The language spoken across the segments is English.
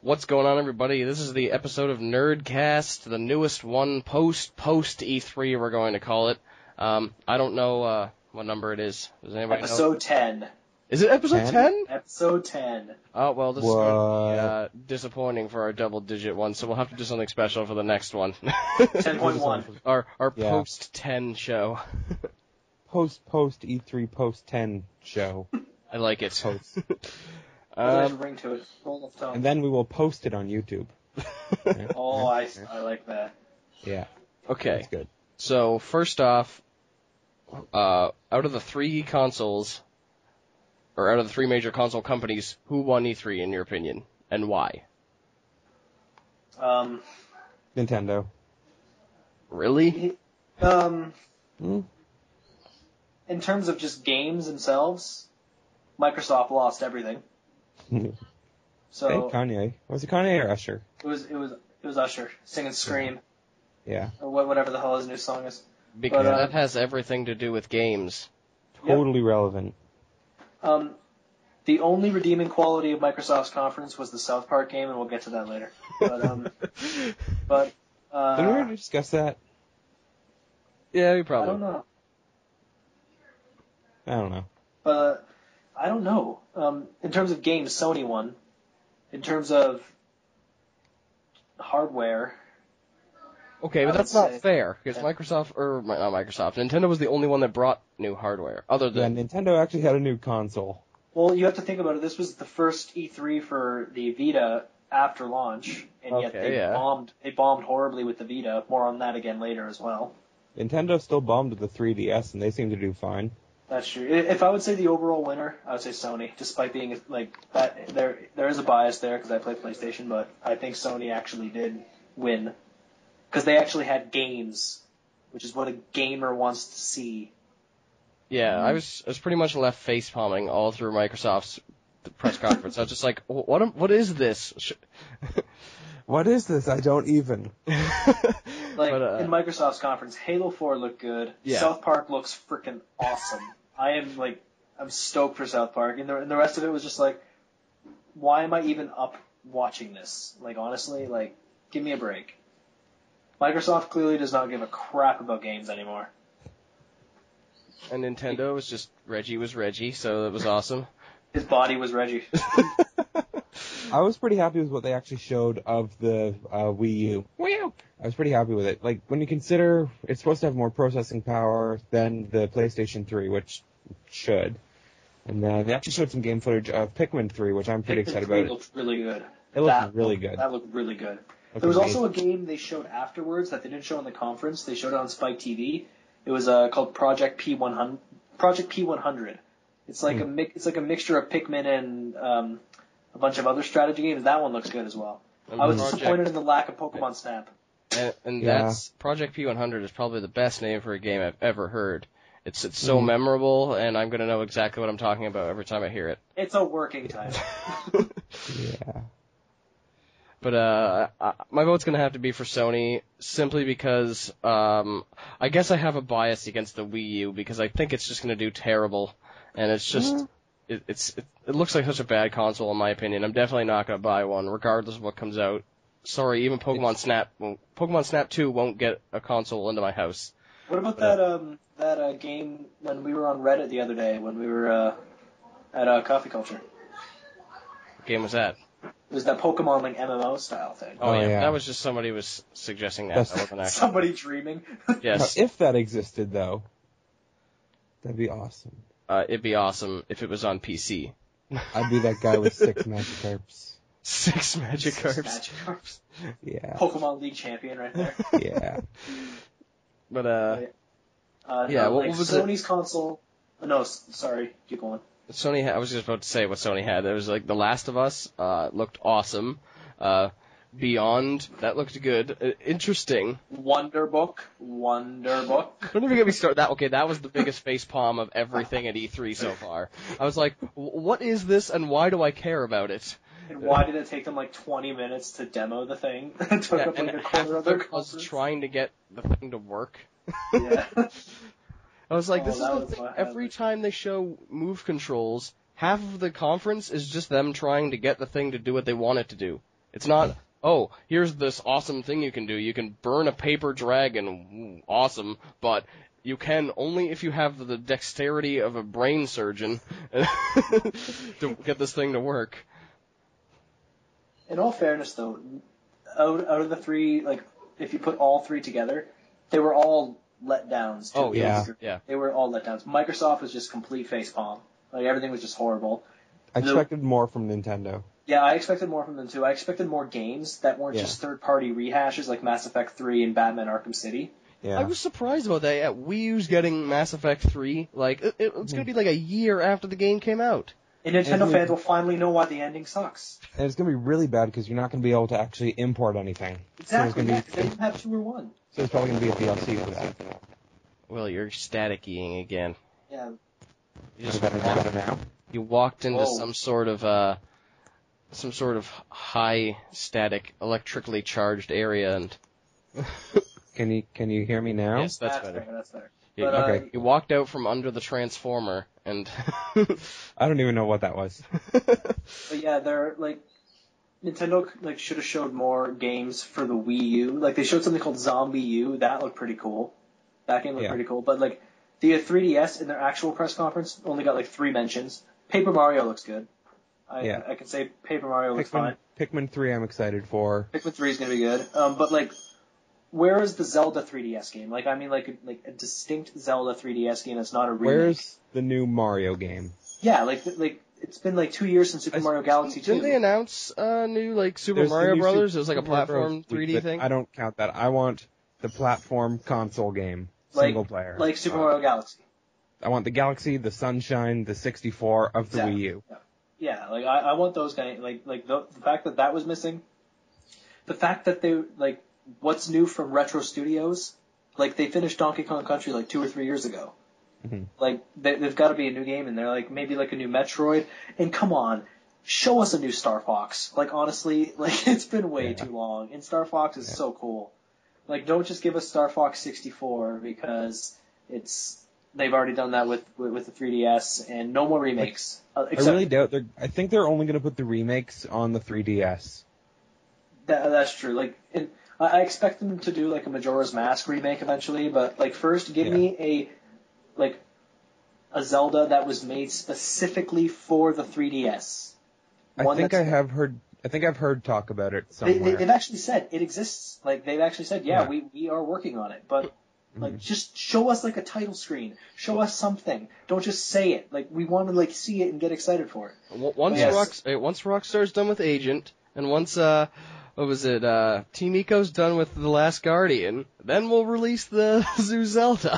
What's going on, everybody? This is the episode of NERDcast, the newest one, post E3, we're going to call it. I don't know what number it is. Does anybody know? Episode 10. Is it episode 10? Episode 10. Oh, well, this is going to be disappointing for our double-digit one, so we'll have to do something special for the next one. 10.1. Our post-10 show. Post E3 post-10 show. I like it. Post. There's a ring to it. Roll of tongue. And then we will post it on YouTube. Yeah. Oh, I like that. Yeah. Okay. That's good. So, first off, out of the three consoles, or out of the three major console companies, who won E3 in your opinion, and why? Nintendo. Really? In terms of just games themselves, Microsoft lost everything. So Hey, Kanye. Was it Kanye or Usher? It was Usher singing "Scream." Yeah. Or whatever the hell his new song is. Because that has everything to do with games. Totally relevant. The only redeeming quality of Microsoft's conference was the South Park game, and we'll get to that later. But Didn't we already discuss that? Yeah, we probably. I don't know. I don't know. I don't know. In terms of games, Sony won. In terms of hardware. Okay, but that's not fair, because not Microsoft, Nintendo was the only one that brought new hardware, other than... Yeah, Nintendo actually had a new console. Well, you have to think about it. This was the first E3 for the Vita after launch, and yet they bombed horribly with the Vita. More on that again later as well. Nintendo still bombed with the 3DS, and they seem to do fine. That's true. If I would say the overall winner, I would say Sony, despite being like that. There is a bias there because I play PlayStation, but I think Sony actually did win because they actually had games, which is what a gamer wants to see. Yeah, I was pretty much left face palming all through Microsoft's press conference. I was just like, what is this? What is this? I don't even. In Microsoft's conference, Halo 4 looked good. Yeah. South Park looks freaking awesome. I'm stoked for South Park, and the rest of it was just like, why am I even up watching this? Like, honestly, like, give me a break. Microsoft clearly does not give a crap about games anymore. And Nintendo was just, Reggie was Reggie, so it was awesome. His body was Reggie. I was pretty happy with what they actually showed of the Wii U. I was pretty happy with it. Like, when you consider it's supposed to have more processing power than the PlayStation 3, which should. And they actually showed some game footage of Pikmin 3, which I'm pretty excited about. It looked really good. It looked really good. That looked really good. There was also a game they showed afterwards that they didn't show in the conference. They showed it on Spike TV. It was called Project P100. Project P100. It's like a mixture of Pikmin and a bunch of other strategy games. That one looks good as well. I was disappointed in the lack of Pokemon Snap. And that's Project P100 is probably the best name for a game I've ever heard. It's so memorable, and I'm gonna know exactly what I'm talking about every time I hear it. It's a working title. Yeah. But my vote's gonna have to be for Sony simply because I guess I have a bias against the Wii U because I think it's just gonna do terrible, and it's just it looks like such a bad console in my opinion. I'm definitely not gonna buy one regardless of what comes out. Sorry, even Pokemon Snap 2 won't get a console into my house. What about that game when we were on Reddit the other day when we were at Coffee Culture? What game was that? It was that Pokemon like MMO style thing. Oh yeah, that was just somebody was suggesting that. That wasn't actually somebody dreaming. Yes. Now, if that existed though, that'd be awesome. It'd be awesome if it was on PC. I'd be that guy with 6 Magikarps. 6 Magikarps. Yeah. Pokemon League champion right there. Yeah. But what was Sony's console? No, sorry, keep going. Sony. I was just about to say what Sony had. There was like The Last of Us. Looked awesome. Beyond, that looked good. Interesting. Wonder Book. Don't even get me started. That was the biggest face palm of everything at E3 so far. I was like, what is this and why do I care about it? And why did it take them like 20 minutes to demo the thing? It took up like a quarter of their conference. I was trying to get the thing to work. Yeah. I was like, this is the thing. Every time they show move controls, half of the conference is just them trying to get the thing to do what they want it to do. It's not, oh, here's this awesome thing you can do. You can burn a paper dragon. Awesome. But you can only if you have the dexterity of a brain surgeon to get this thing to work. In all fairness, though, out of the three, like, if you put all three together, they were all letdowns. Oh, yeah. They were all letdowns. Microsoft was just complete facepalm. Like, everything was just horrible. I expected more from Nintendo. Yeah, I expected more from them, too. I expected more games that weren't just third-party rehashes like Mass Effect 3 and Batman Arkham City. Yeah. I was surprised about that. Wii U's getting Mass Effect 3. Like, it's going to be like a year after the game came out. And Nintendo fans will finally know why the ending sucks. And it's going to be really bad because you're not going to be able to actually import anything. Exactly, they didn't have 2 or 1. So it's probably going to be a DLC for that. Well, you're static-ing again. Yeah. You walked into some sort of high static, electrically charged area, and Can you hear me now? Yes, that's better. That's better. Yeah, But, okay. You walked out from under the transformer, and I don't even know what that was. But yeah, they're like Nintendo like should have showed more games for the Wii U. Like they showed something called Zombie U. That looked pretty cool. That game looked pretty cool. But like the 3DS in their actual press conference only got like 3 mentions. Paper Mario looks good. I can say Paper Mario looks fine. Pikmin 3 I'm excited for. Pikmin 3 is gonna be good. But like, where is the Zelda 3DS game? Like, I mean, like a distinct Zelda 3DS game that's not a remake. Where's the new Mario game? Yeah, like it's been like 2 years since Super Mario Galaxy 2. Didn't they announce a new like Super Mario Brothers? It was like a platform 3D thing. I don't count that. I want the platform console game, single player, like Super Mario Galaxy. I want the Galaxy, the Sunshine, the 64 of the Wii U. Yeah, like I want those guys. Like the fact that was missing, the fact that they like what's new from Retro Studios, like they finished Donkey Kong Country like 2 or 3 years ago. Mm-hmm. Like there's got to be a new game in there, like maybe like a new Metroid. And come on, show us a new Star Fox. Like honestly, like it's been way too long, and Star Fox is so cool. Like don't just give us Star Fox 64 because they've already done that with the 3DS, and no more remakes. I really doubt I think they're only going to put the remakes on the 3DS. That's true. Like, I expect them to do like a Majora's Mask remake eventually, but like first give me a Zelda that was made specifically for the 3DS. I think I've heard talk about it somewhere. They've actually said it exists. Like they've actually said, we are working on it, but. Like, just show us, like, a title screen. Show us something. Don't just say it. Like, we want to, like, see it and get excited for it. Once Rockstar's done with Agent, and once, Team Eco's done with The Last Guardian, then we'll release the Zoo Zelda.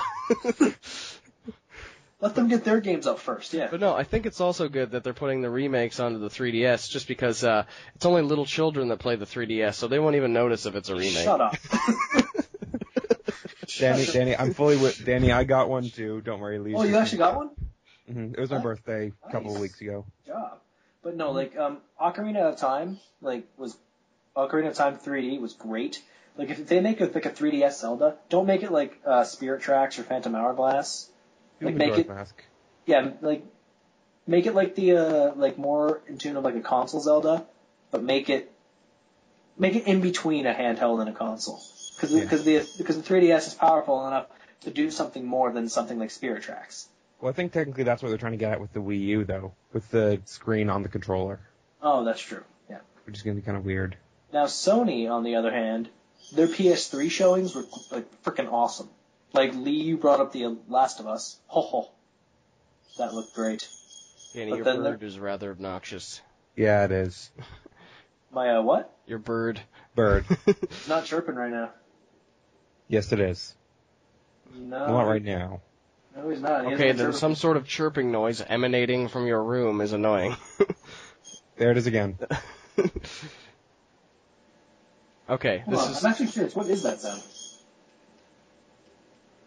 Let them get their games up first, yeah. But no, I think it's also good that they're putting the remakes onto the 3DS, just because, it's only little children that play the 3DS, so they won't even notice if it's a remake. Shut up. Danny, I'm fully with Danny. I got one too. Don't worry, Lee. Oh, you actually got one? Mm-hmm. It was my birthday a couple of weeks ago. Good job. But no, like Ocarina of Time, Ocarina of Time 3D was great. Like if they make a 3DS Zelda, don't make it like Spirit Tracks or Phantom Hourglass. Like make it, make it like the like more in tune of like a console Zelda, but make it in between a handheld and a console. Because the 3DS is powerful enough to do something more than something like Spirit Tracks. Well, I think technically that's what they're trying to get at with the Wii U, though, with the screen on the controller. Oh, that's true. Yeah. Which is going to be kind of weird. Now, Sony, on the other hand, their PS3 showings were like freaking awesome. Like Lee, you brought up the Last of Us. That looked great. Danny, your bird is rather obnoxious. Yeah, it is. My what? Your bird. It's not chirping right now. Yes, it is. No. Not right now. No, he's not. Okay, then some sort of chirping noise emanating from your room is annoying. There it is again. Okay, I'm actually curious. What is that sound?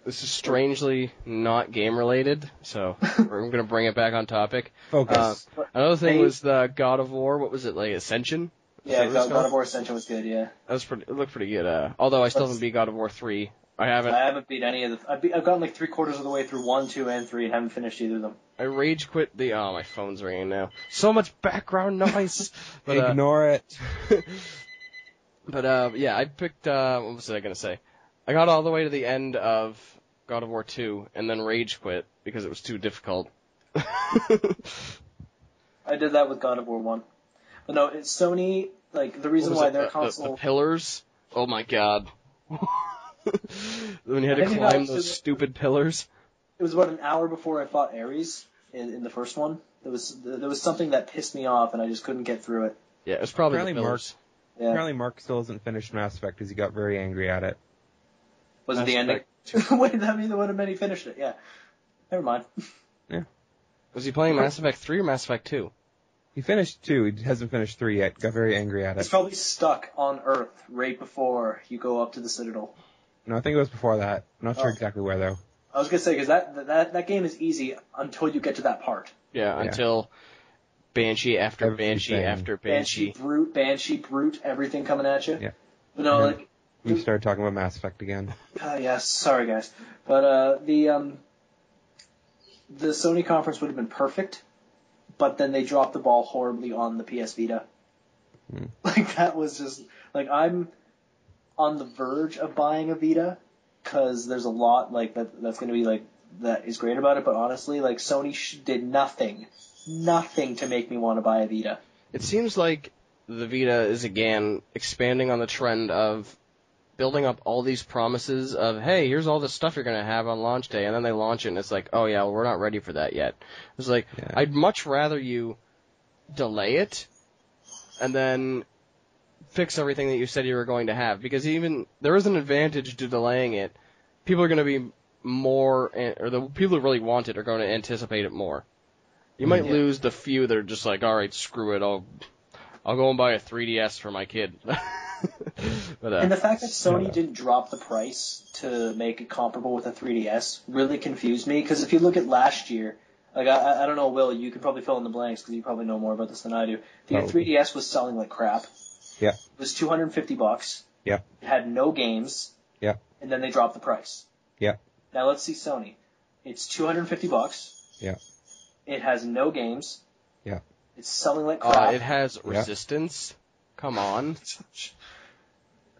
This is strangely not game related, so we're going to bring it back on topic. Focus. Another thing was the God of War. What was it, like Ascension? Yeah, God of War Ascension was good, yeah. It looked pretty good. Although I still haven't beat God of War 3. I haven't. I haven't beat any of the. I've gotten like 3/4 of the way through 1, 2, and 3, and haven't finished either of them. I rage quit the. Oh, my phone's ringing now. So much background noise. But, Ignore it. But yeah, I picked. What was I gonna say? I got all the way to the end of God of War 2, and then rage quit because it was too difficult. I did that with God of War 1. But no, it's Sony. Like the reason why their console. The pillars. Oh my god. When you had to climb those stupid pillars. It was about an hour before I fought Ares in the first one. There was something that pissed me off, and I just couldn't get through it. Yeah, it was probably the pillars. Apparently Mark still hasn't finished Mass Effect because he got very angry at it. Was it the ending? Wait, that would have meant he finished it, yeah. Never mind. Yeah. Was he playing Mass Effect 3 or Mass Effect 2? He finished 2, he hasn't finished 3 yet, got very angry at it. He's probably stuck on Earth right before you go up to the Citadel. No, I think it was before that. I'm not sure exactly where, though. I was going to say, because that game is easy until you get to that part. Yeah, until Banshee after Banshee after Banshee. Banshee, Brute, everything coming at you. Yeah. But no, like... We started talking about Mass Effect again. Yes, sorry guys. But the Sony conference would have been perfect, but then they dropped the ball horribly on the PS Vita. Like, that was just... Like, I'm on the verge of buying a Vita, because there's a lot, like, that's going to be, like, that is great about it, but honestly, like, Sony did nothing to make me want to buy a Vita. It seems like the Vita is, again, expanding on the trend of building up all these promises of, hey, here's all the stuff you're going to have on launch day, and then they launch it, and it's like, oh yeah, well, we're not ready for that yet. It's like, I'd much rather you delay it, and then fix everything that you said you were going to have, because even, there is an advantage to delaying it. People are going to be more, or the people who really want it are going to anticipate it more. You might lose the few that are just like, alright, screw it, I'll go and buy a 3DS for my kid. But, and the fact that Sony didn't drop the price to make it comparable with a 3DS really confused me, because if you look at last year, like I don't know, Will, you could probably fill in the blanks because you probably know more about this than I do. The 3DS was selling like crap. Yeah. It was $250. Yeah. It had no games. Yeah. And then they dropped the price. Yeah. Now let's see Sony. It's $250. Yeah. It has no games. Yeah. It's selling like crap. It has Resistance. Come on.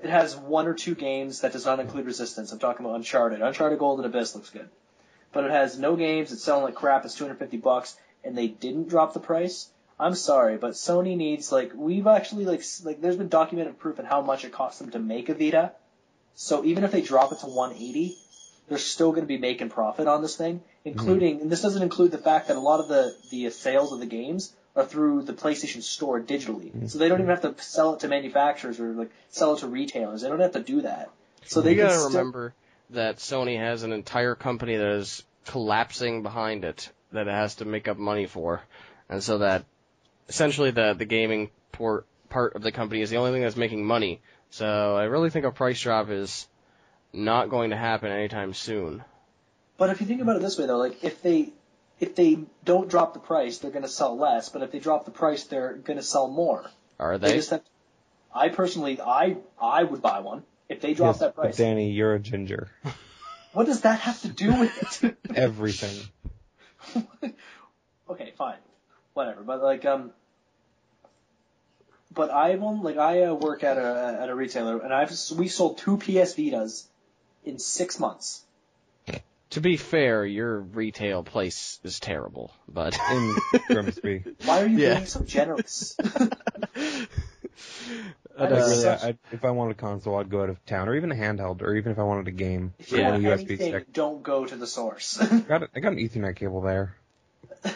It has 1 or 2 games that does not include Resistance. I'm talking about Uncharted. Uncharted Golden Abyss looks good. But it has no games, it's selling like crap, it's $250, and they didn't drop the price. I'm sorry, but Sony needs, like, we've actually, like there's been documented proof of how much it costs them to make a Vita. So even if they drop it to $180, they're still going to be making profit on this thing, including, and this doesn't include the fact that a lot of the sales of the games are through the PlayStation Store digitally. So they don't even have to sell it to manufacturers or like sell it to retailers. They don't have to do that. So they gotta remember that Sony has an entire company that is collapsing behind it that it has to make up money for, and so that essentially the gaming part of the company is the only thing that's making money. So I really think a price drop is not going to happen anytime soon. But if you think about it this way, though, like if they don't drop the price, they're going to sell less. But if they drop the price, they're going to sell more. Are they? I personally, I would buy one if they drop that price. But Danny, you're a ginger. What does that have to do with it? Everything. Okay, fine, whatever. But like, but I work at a retailer, and we sold 2 PS Vitas in 6 months. To be fair, your retail place is terrible, but in Grimsby. Why are you being so generous? If I wanted a console, I'd go out of town, or even a handheld, or even if I wanted a game. If you want anything, don't go to the source. I got an Ethernet cable there.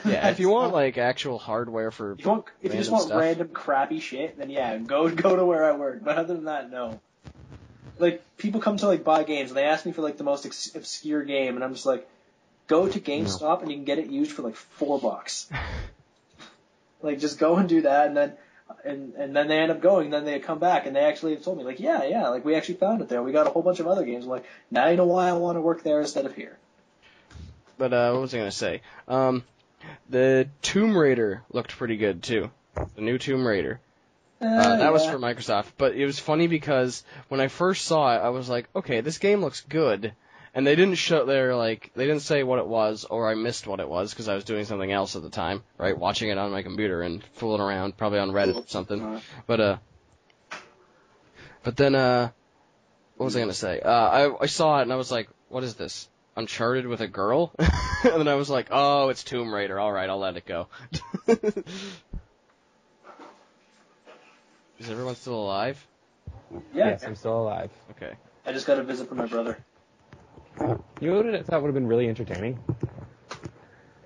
Yeah, if you want like actual hardware for if you just want stuff, random crappy shit, then yeah, go to where I work. But other than that, no. Like, people come to, like, buy games, and they ask me for, like, the most obscure game, and I'm just like, go to GameStop, and you can get it used for, like, $4. Like, just go and do that, and then they end up going, and then they come back, and they actually have told me, like, yeah, like, we actually found it there. We got a whole bunch of other games. I'm like, now you know why I want to work there instead of here. But, what was I going to say? The Tomb Raider looked pretty good, too. The new Tomb Raider. That was for Microsoft, but it was funny because when I first saw it, I was like, okay, this game looks good, and they didn't they didn't say what it was, or I missed what it was because I was doing something else at the time, right, watching it on my computer and fooling around, probably on Reddit or something. But then what was I gonna say? I saw it and I was like, what is this? Uncharted with a girl? And then I was like, oh, it's Tomb Raider. All right, I'll let it go. Is everyone still alive? Yeah. Yes, I'm still alive. Okay. I just got a visit from my brother. You know what I thought would have been really entertaining?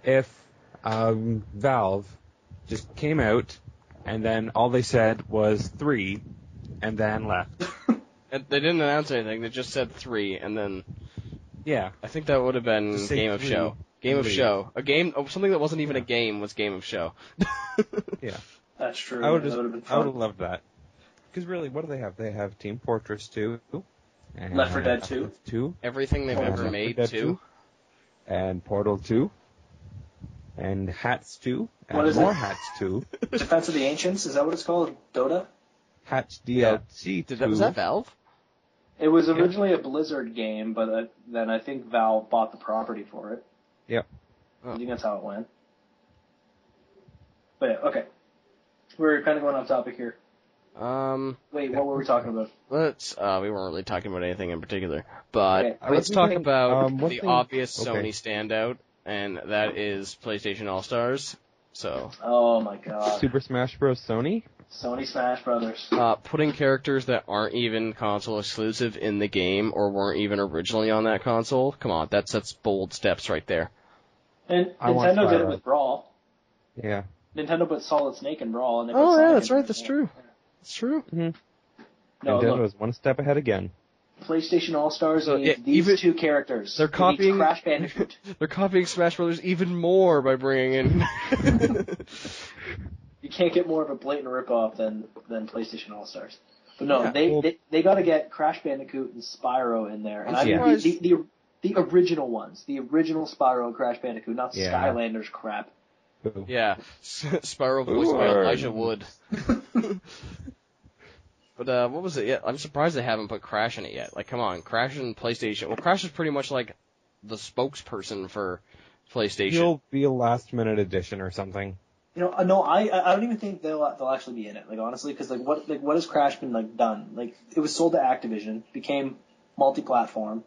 If Valve just came out and then all they said was 3 and then left. And they didn't announce anything. They just said 3 and then... Yeah. I think that would have been Game of Show. Game of Show. Something that wasn't even a game was Game of Show. Yeah. That's true. I would that would have been fun. I would have loved that. Because really, what do they have? They have Team Fortress 2. And Left 4 Dead 2. 2. Everything they've ever made, Dead 2. And Portal 2. And Hats 2. And What is more it? Hats 2. Defense of the Ancients, is that what it's called? Dota? Hats DLC 2. Was that Valve? It was originally a Blizzard game, but then I think Valve bought the property for it. Yep. I think that's how it went. But yeah, okay. We're kind of going off topic here. Wait, what were we talking about? We weren't really talking about anything in particular, but Okay. let's talk about one the thing- obvious okay. Sony standout, and that is PlayStation All-Stars. So, Oh my god. Super Smash Bros. Sony? Sony Smash Brothers. putting characters that aren't even console exclusive in the game or weren't even originally on that console, come on, that's bold steps right there. And I want Nintendo did it Spyro. with Brawl. Yeah. Nintendo put Solid Snake in Brawl. And they put Oh, yeah, Sonic that's in right, that's true. That's true. No, Nintendo look, is one step ahead again. PlayStation All-Stars So, needs yeah, these even- two characters. They're It needs copying- Crash Bandicoot. They're copying Smash Brothers even more by bringing in... You can't get more of a blatant ripoff than PlayStation All-Stars. But no, Yeah, they got to get Crash Bandicoot and Spyro in there, and I Yeah. mean the original ones, the original Spyro and Crash Bandicoot, not Yeah. Skylanders crap. Ooh. Yeah, Spyro voiced by Ooh. Elijah Wood. But what was it? Yeah, I'm surprised they haven't put Crash in it yet. Like, come on, Crash and PlayStation. Well, Crash is pretty much like the spokesperson for PlayStation. He'll be a last-minute addition or something. You know, no, I don't even think they'll actually be in it. Like honestly, because what has Crash been done? Like it was sold to Activision, became multi-platform,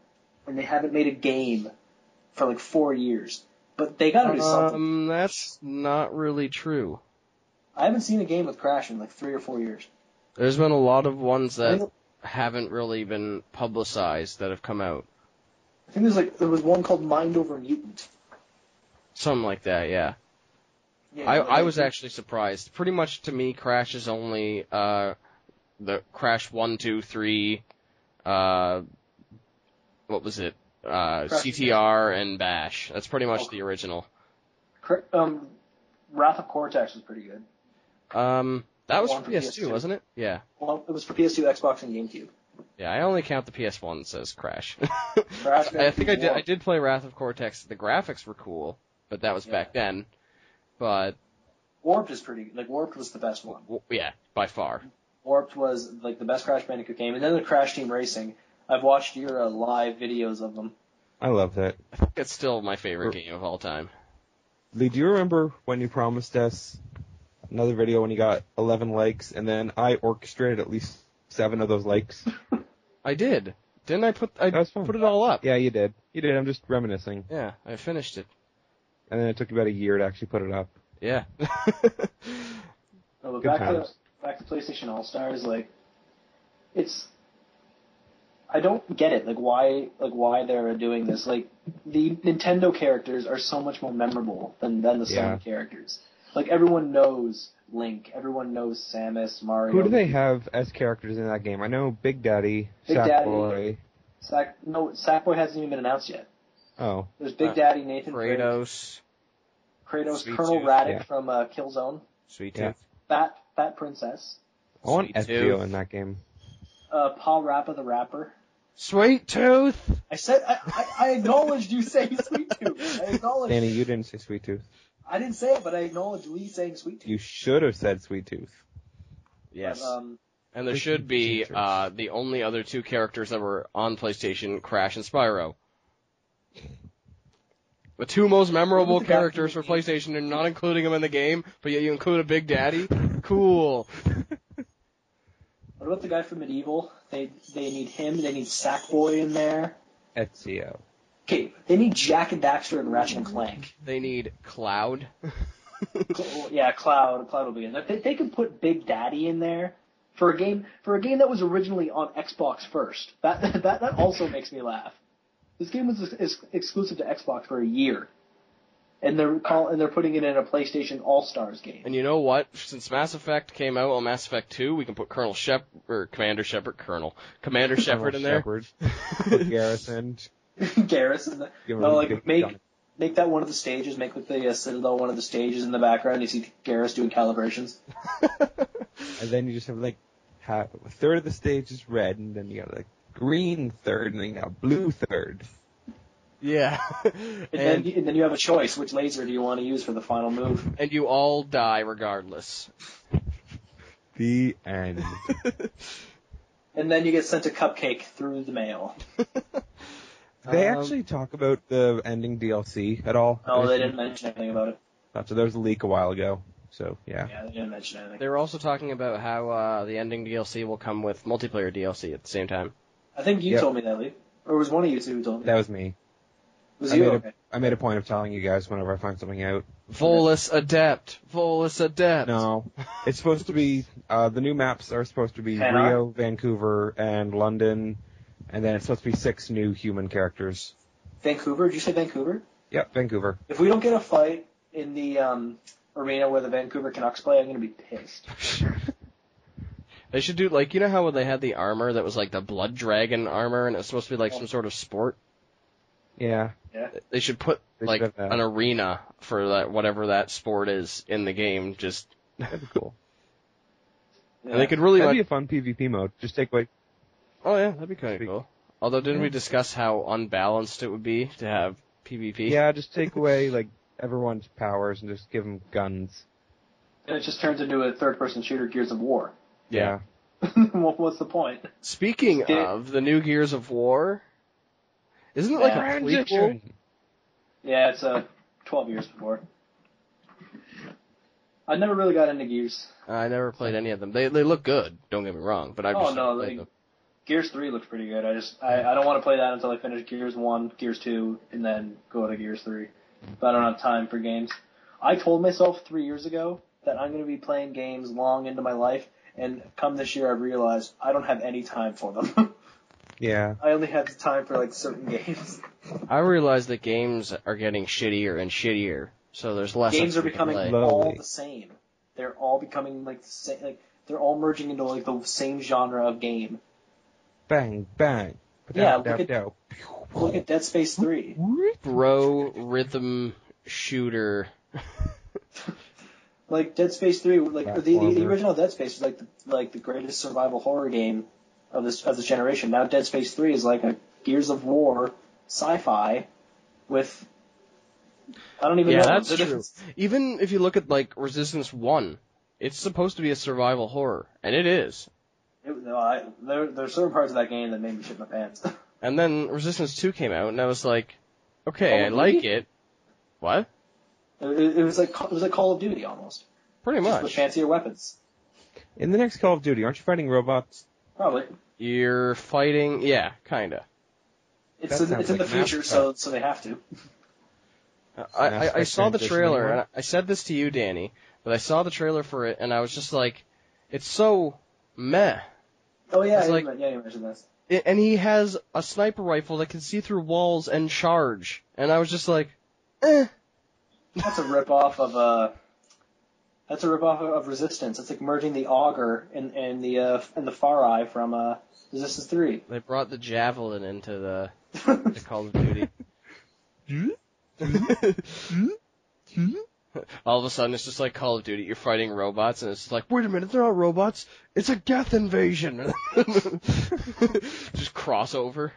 and they haven't made a game for 4 years. But they got to do something. That's not really true. I haven't seen a game with Crash in 3 or 4 years. There's been a lot of ones that haven't really been publicized that have come out. I think there was one called Mind Over Mutant. Something like that, yeah. Yeah, I was actually surprised. Pretty much to me, Crash is only the Crash 1, 2, 3. What was it? CTR and Bash. That's pretty much the original. Wrath of Cortex was pretty good. That was One for for PS2, PS2. wasn't it? Yeah. Well, it was for PS2, Xbox, and GameCube. Yeah, I only count the PS1 as Crash. Crash I think Bandicoot I did play Wrath of Cortex. The graphics were cool, but that was back then. But Warped is pretty. Warped was the best one. yeah, by far. Warped was the best Crash Bandicoot game, and then the Crash Team Racing. I've watched your live videos of them. I love that. I think it's still my favorite game of all time. Lee, do you remember when you promised us another video when you got 11 likes, and then I orchestrated at least 7 of those likes? I did. Didn't I put That was fun. put it all up? Yeah, you did. You did. I'm just reminiscing. Yeah, I finished it. And then it took you about a year to actually put it up. Yeah. No, but Good back times. to PlayStation All Stars. It's. I don't get it. Why they're doing this. The Nintendo characters are so much more memorable than the Yeah. Sony characters. Everyone knows Link. Everyone knows Samus, Mario. Who do they have as characters in that game? I know Big Daddy, Big Daddy. Sackboy. Sackboy hasn't even been announced yet. Oh. There's Big Daddy, Nathan Drake, Kratos, Kratos, Sweet Colonel Tooth. Raddick Yeah. from Killzone, Sweet Yeah. Tooth. Fat Princess, I want Sweet Ezio Tooth. in that game. Paul Rappa the Rapper. Sweet Tooth. I said I acknowledged you saying Sweet Tooth. I acknowledged. Danny, you didn't say Sweet Tooth. I didn't say it, but I acknowledged Lee saying Sweet Tooth. You should have said Sweet Tooth. Yes. But, and there should be the only other two characters that were on PlayStation, Crash and Spyro. The two most memorable characters for PlayStation, and not including them in the game, but yet you include a Big Daddy? Cool. What about the guy from Medieval? They need him. They need Sackboy in there. Ezio. Okay, they need Jak and Daxter and Ratchet and Clank. They need Cloud. Yeah, Cloud. Cloud will be in there. They could put Big Daddy in there for a game that was originally on Xbox first. That also makes me laugh. This game was exclusive to Xbox for a year, and they're putting it in a PlayStation All-Stars game. And you know what? Since Mass Effect came out on Mass Effect 2, we can put Commander Shepard in there. Put Garrison. Garrison. Make that one of the stages. Make like the Citadel one of the stages in the background. You see Garrus doing calibrations. And then you just have half a third of the stage is red, and then you got green third, and then you got blue third. Yeah. and then you have a choice. Which laser do you want to use for the final move? And you all die regardless. The end. And then you get sent a cupcake through the mail. Did they actually talk about the ending DLC at all? No, they didn't mention anything about it. So there was a leak a while ago. So, Yeah, they didn't mention anything. They were also talking about how the ending DLC will come with multiplayer DLC at the same time. I think you told me that, Lee. Or was one of you two who told me? That was me. Was you? Okay. I made a point of telling you guys whenever I find something out. Volus Adept. No. It's supposed to be, the new maps are supposed to be Rio, Vancouver, and London, and then it's supposed to be 6 new human characters. Vancouver? Did you say Vancouver? Yep, Vancouver. If we don't get a fight in the arena where the Vancouver Canucks play, I'm going to be pissed. They should do, you know how they had the armor that was the Blood Dragon armor, and it was supposed to be some sort of sport? Yeah. They should put, an arena for that, whatever that sport is in the game, That'd be cool. Yeah. And they could really, that'd be a fun PvP mode. Just take, Oh yeah, that'd be kind of cool. Although, didn't we discuss how unbalanced it would be to have PvP? Yeah, just take away, everyone's powers and just give them guns. And it just turns into a third-person shooter Gears of War. Yeah. What's the point? Speaking of the new Gears of War, isn't it a prequel? Yeah, it's 12 years before. I never really got into Gears. I never played any of them. They look good, don't get me wrong, but I've just never played them. Gears 3 looks pretty good. I don't want to play that until I finish Gears 1, Gears 2, and then go to Gears 3. But I don't have time for games. I told myself 3 years ago that I'm going to be playing games long into my life, and come this year I've realized I don't have any time for them. Yeah. I only have time for certain games. I realize that games are getting shittier and shittier, so there's less. Games are becoming all the same. They're all becoming the same. They're all merging into the same genre of game. Bang, bang. Yeah, look at Dead Space 3. Bro rhythm shooter. Dead Space 3, the original Dead Space was the greatest survival horror game of this generation. Now Dead Space 3 is like a Gears of War sci-fi with I don't even know. Yeah, that's true. Even if you look at Resistance 1, it's supposed to be a survival horror, and it is. There's certain parts of that game that made me shit my pants. And then Resistance 2 came out, and I was like, okay, I like it. What? It was like Call of Duty almost. Pretty much. Just with fancier weapons. In the next Call of Duty, aren't you fighting robots? Probably. You're fighting, yeah, kinda. It's in the future, so they have to. I saw the trailer, and I said this to you, Danny, but I saw the trailer for it, and I was just like, it's so meh. Oh yeah, you mentioned this. And he has a sniper rifle that can see through walls and charge, and I was just like, eh. That's a ripoff of Resistance. It's like merging the Augur and the Far Eye from Resistance 3. They brought the Javelin into the Call of Duty. All of a sudden, it's just like Call of Duty. You're fighting robots, and it's just like, wait a minute, they're not robots. It's a Geth invasion. Just crossover.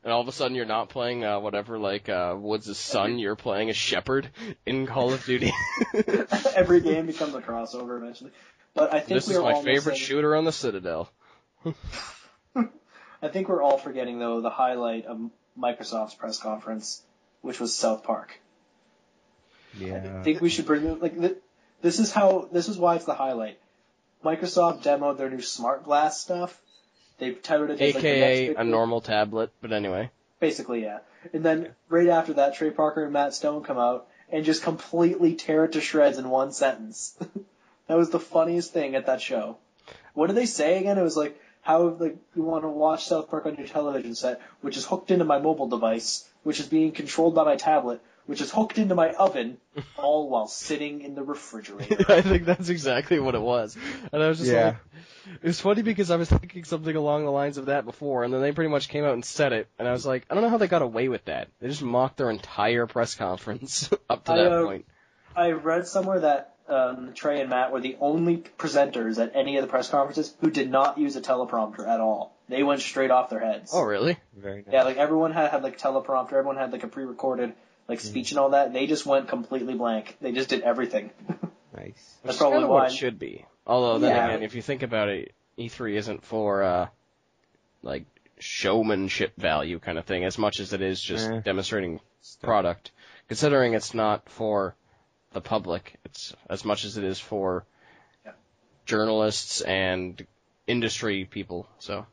And all of a sudden, you're not playing Woods' son. You're playing a Shepard in Call of Duty. Every game becomes a crossover eventually. But I think this is my favorite shooter on the Citadel. I think we're all forgetting, though, the highlight of Microsoft's press conference, which was South Park. Yeah. I think we should bring this is why it's the highlight. Microsoft demoed their new Smart Glass stuff. They touted it as AKA a normal tablet, but anyway. Basically, yeah. And then right after that, Trey Parker and Matt Stone come out and just completely tear it to shreds in one sentence. That was the funniest thing at that show. What did they say again? It was like, how you want to watch South Park on your television set, which is hooked into my mobile device, which is being controlled by my tablet, which is hooked into my oven, all while sitting in the refrigerator. I think that's exactly what it was. And I was just like, it was funny because I was thinking something along the lines of that before, and then they pretty much came out and said it, and I was like, I don't know how they got away with that. They just mocked their entire press conference up to that point. I read somewhere that Trey and Matt were the only presenters at any of the press conferences who did not use a teleprompter at all. They went straight off their heads. Oh, really? Very nice. Yeah, everyone had teleprompter, everyone had a pre-recorded speech and all that. They just went completely blank. They just did everything. Nice. That's probably kind of why what it should be. Although then again, if you think about it, E3 isn't for showmanship value kind of thing as much as it is just demonstrating product. Considering it's not for the public, it's as much as it is for journalists and industry people. So.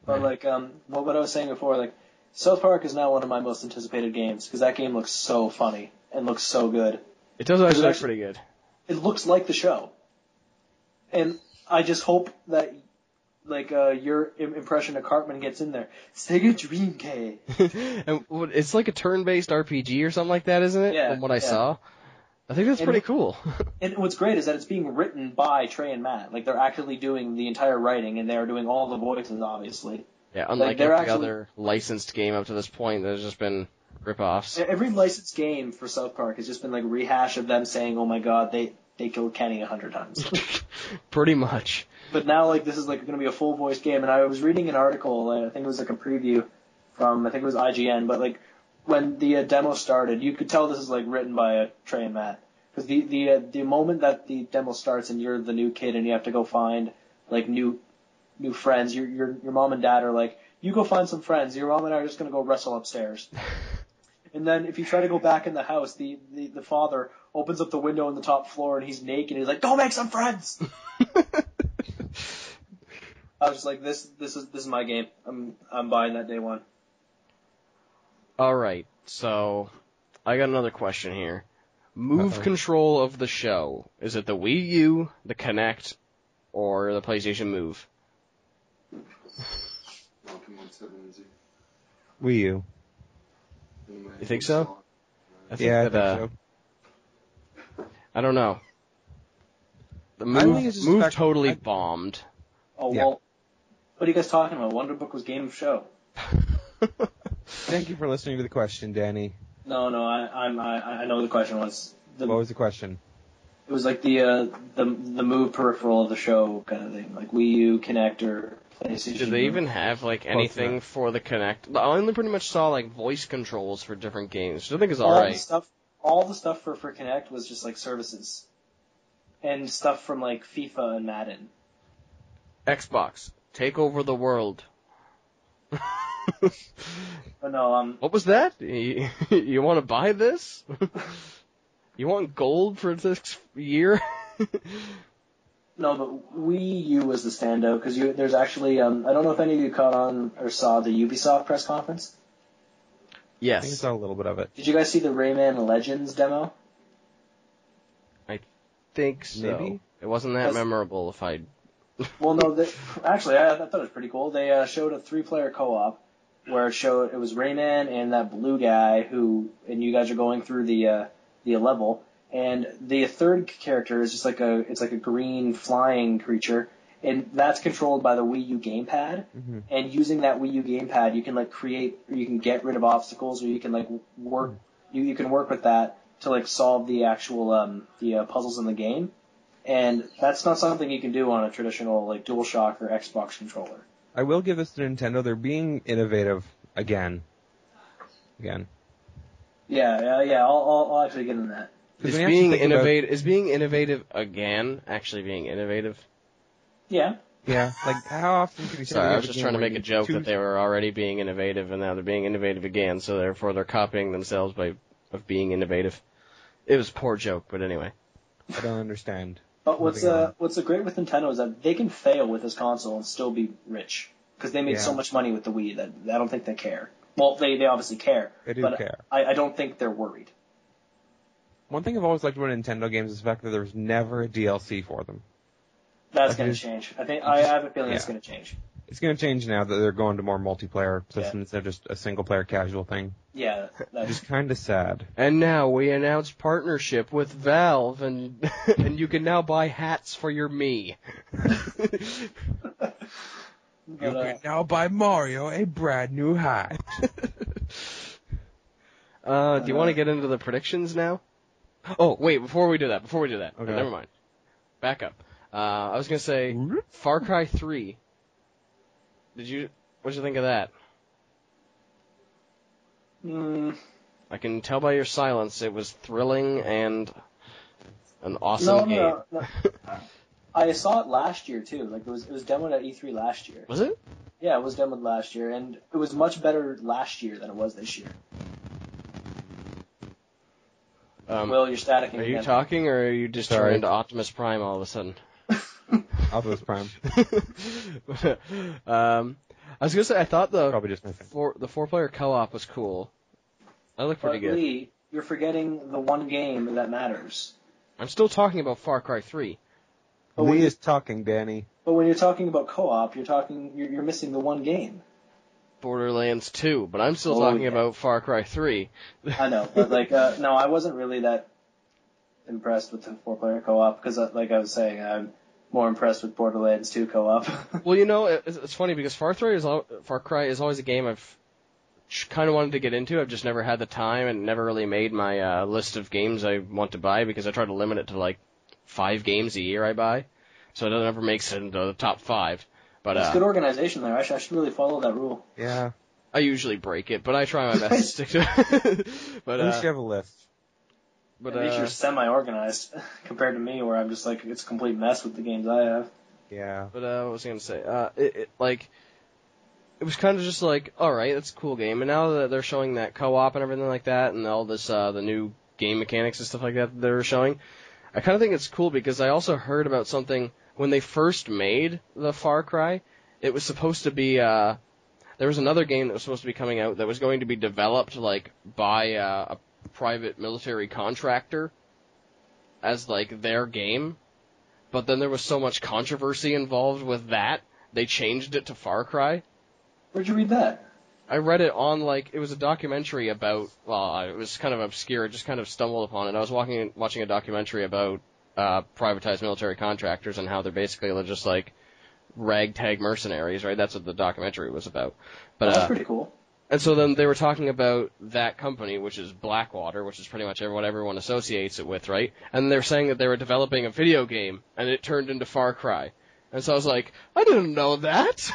But what I was saying before, South Park is now one of my most anticipated games because that game looks so funny and looks so good. It does actually look pretty good. It looks like the show, and I just hope that your impression of Cartman gets in there. Sega Dreamcast. And it's like a turn-based RPG or something like that, isn't it? Yeah. From what I saw. I think that's pretty cool. And what's great is that it's being written by Trey and Matt. They're actually doing the entire writing, and they're doing all the voices, obviously. Yeah, unlike every other licensed game up to this point, there's just been rip-offs. Every licensed game for South Park has just been rehash of them saying, "Oh my God, they killed Kenny 100 times." Pretty much. But now this is going to be a full voice game, and I was reading an article. I think it was a preview from I think it was IGN, but when the demo started, you could tell this is written by Trey and Matt because the moment that the demo starts and you're the new kid and you have to go find new friends, your mom and dad are like, you go find some friends. Your mom and I are just going to go wrestle upstairs. And then if you try to go back in the house, the father opens up the window on the top floor and he's naked and he's like, go make some friends. I was just like, this is my game. I'm buying that day one. All right, so I got another question here. Move control of the show. Is it the Wii U, the Kinect, or the PlayStation Move? Wii U. You think so? I think I think so. I don't know. The Move totally bombed. Oh, well, what are you guys talking about? Wonder Book was game of show. Thank you for listening to the question, Danny. No, I know the question was. What was the question? It was the Move peripheral of the show kind of thing, Wii U, Kinect, or PlayStation. Did they even have anything for the Kinect? I only pretty much saw voice controls for different games, which I think is alright. All the stuff for Kinect was just services, and stuff from FIFA and Madden. Xbox, take over the world. But no, What was that? You want to buy this? You want gold for this year? No, but Wii U was the standout because there's actually I don't know if any of you caught on or saw the Ubisoft press conference. Yes. I think I saw a little bit of it. Did you guys see the Rayman Legends demo? I think so. Maybe. It wasn't that memorable if I... Well, no, actually, I thought it was pretty cool. They showed a 3-player co-op where it was Rayman and that blue guy and you guys are going through the level, and the third character is just it's like a green flying creature, and that's controlled by the Wii U gamepad. Mm-hmm. And using that Wii U gamepad, you can create, or you can get rid of obstacles, or you can work. You can work with that to solve the actual puzzles in the game. And that's not something you can do on a traditional DualShock or Xbox controller. I will give this to Nintendo. They're being innovative again. Yeah. I'll actually get into that. Is being innovative again actually being innovative? Yeah. Yeah, like how often can you say? Sorry, I was just trying to make a joke that they were already being innovative and now they're being innovative again, so therefore they're copying themselves of being innovative. It was a poor joke, but anyway. I don't understand. But what's great with Nintendo is that they can fail with this console and still be rich because they made so much money with the Wii that I don't think they care. Well, they obviously care. They do care. I don't think they're worried. One thing I've always liked about Nintendo games is the fact that there was never a DLC for them. That's going to change. I have a feeling it's going to change. It's going to change now that they're going to more multiplayer systems instead of just a single-player casual thing. Yeah. Which is kind of sad. And now we announced partnership with Valve, and you can now buy hats for your Mii. You can now buy Mario a brand new hat. Do you want to get into the predictions now? Oh, wait, before we do that. Okay. Oh, never mind. Back up. I was going to say, Far Cry 3. What'd you think of that? I can tell by your silence it was thrilling and an awesome game. No. I saw it last year too. Like it was demoed at E3 last year. Was it? Yeah, it was demoed last year, and it was much better last year than it was this year. Will, you're staticking again. Are you talking, or are you just turning into Optimus Prime all of a sudden? Optimus Prime. I was gonna say I thought probably just my thing. the 4-player co-op was cool. That looked pretty good. Lee, you're forgetting the one game that matters. I'm still talking about Far Cry 3. Lee is talking, Danny. But when you're talking about co-op, you're missing the one game. Borderlands 2, but I'm still talking about Far Cry 3. I know, but no, I wasn't really that impressed with the 4-player co-op because, like I was saying, I'm more impressed with Borderlands 2 co-op. Well, it's funny because Far Cry is always a game I've kind of wanted to get into. I've just never had the time and never really made my list of games I want to buy because I try to limit it to 5 games a year I buy, so it never makes it into the top 5. But it's good organization there. I should really follow that rule. Yeah. I usually break it, but I try my best to stick to it. But at least you have a list. But at least you're semi-organized compared to me, where I'm just it's a complete mess with the games I have. Yeah. But what was I gonna say? It was kind of just all right, that's a cool game. And now that they're showing that co-op and everything like that, and all this the new game mechanics and stuff like that they're showing, I kind of think it's cool because I also heard about something when they first made the Far Cry. It was supposed to be there was another game that was supposed to be coming out that was going to be developed by a private military contractor as their game, but then there was so much controversy involved with that they changed it to Far Cry. Where'd you read that? I read it on it was a documentary about, it was kind of obscure, I just kind of stumbled upon it. I was watching a documentary about privatized military contractors and how they're basically just ragtag mercenaries, right? That's what the documentary was about. But that's pretty cool. And so then they were talking about that company, which is Blackwater, which is pretty much what everyone associates it with, right? And they're saying that they were developing a video game, and it turned into Far Cry. And so I was like, I didn't know that.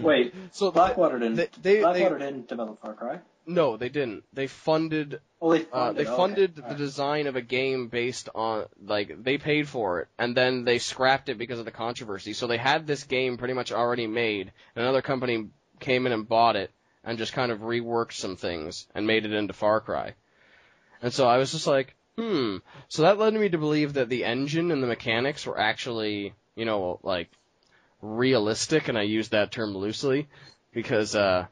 Wait, so Blackwater didn't develop Far Cry? No, they didn't. They funded. They funded the design of a game based on they paid for it, and then they scrapped it because of the controversy. So they had this game pretty much already made, and another company came in and bought it and just kind of reworked some things and made it into Far Cry. And so I was just like, So that led me to believe that the engine and the mechanics were actually, realistic, and I use that term loosely because that